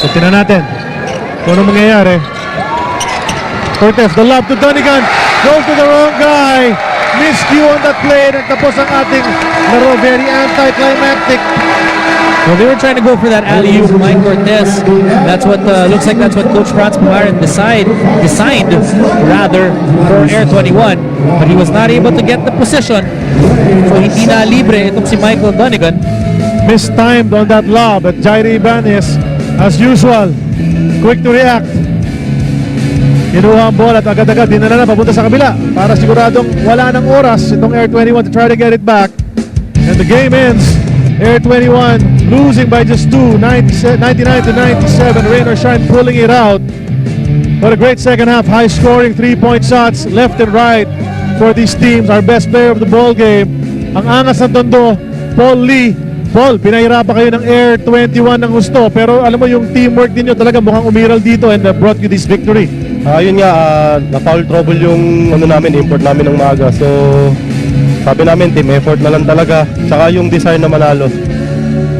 So tinan natin kung ano mangyayari. Cortez, the lob to Donegan. Goes to the wrong guy. Miscue on that play. Nagtapos ang ating laro. Very anticlimactic. Well, they were trying to go for that alley-oop, Mike Cortez. That's what looks like. That's what Coach Franz Pumaran designed rather for Air 21, but he was not able to get the position. So hindi na libre itong si Michael Donegan. Mistimed on that lob at Jairi Ibanez, as usual, quick to react. Kinuha ang bola at agad-agad dinala na papunta sa kabila para siguradong wala ng oras itong Air 21 to try to get it back. And the game ends. Air 21 losing by just 2, 99 to 97. Rain or shine pulling it out. What a great second half. High scoring 3-point shots left and right for these teams. Our best player of the ball game, ang angas ng tondo, Paul Lee. Paul, pinahirapan kayo ng Air 21 ng gusto, pero alam mo yung teamwork ninyo talaga mukhang umiral dito and brought you this victory. Yun nga, na-foul trouble yung import namin ng maaga. So, sabi namin, team effort na lang talaga. Tsaka yung desire na manalo.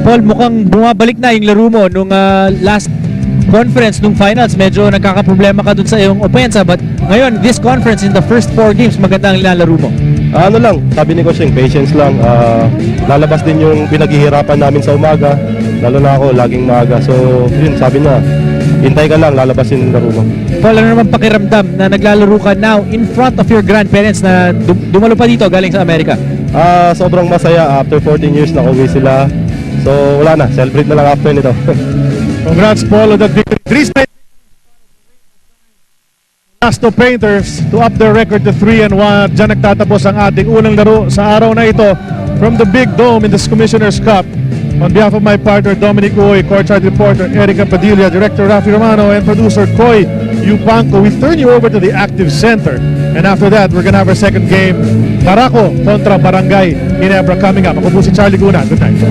Paul, mukhang bumabalik na yung laro mo nung last conference, nung finals. Medyo nagkakaproblema ka dun sa iyong opensa. But ngayon, this conference, in the first 4 games, maganda ang nilalaro mo. Ano lang, sabi ni Coach, patience lang. Lalabas din yung pinaghihirapan namin sa umaga. Lalo na ako, laging maaga. So, yun, sabi niya, hintay ka lang, lalabasin yung laro mo. Paul, ano naman pakiramdam na naglalaro ka now in front of your grandparents na dumalo pa dito galing sa Amerika? Sobrang masaya. After 14 years, nakauwi sila. So, wala na. Celebrate na lang after nito. Congrats, Paul, on that victory. 3 Pasto Painters to up their record to 3-1. Diyan nagtatapos ang ating unang laro sa araw na ito from the Big Dome in this Commissioner's Cup. On behalf of my partner Dominic Uy, courtside reporter Erica Padilla, director Rafi Romano, and producer Koy Yupanco, we turn you over to the Active Center. And after that, we're gonna have our second game, Barako kontra Barangay Ginebra coming up. Ako po si Charlie Guna. Good night.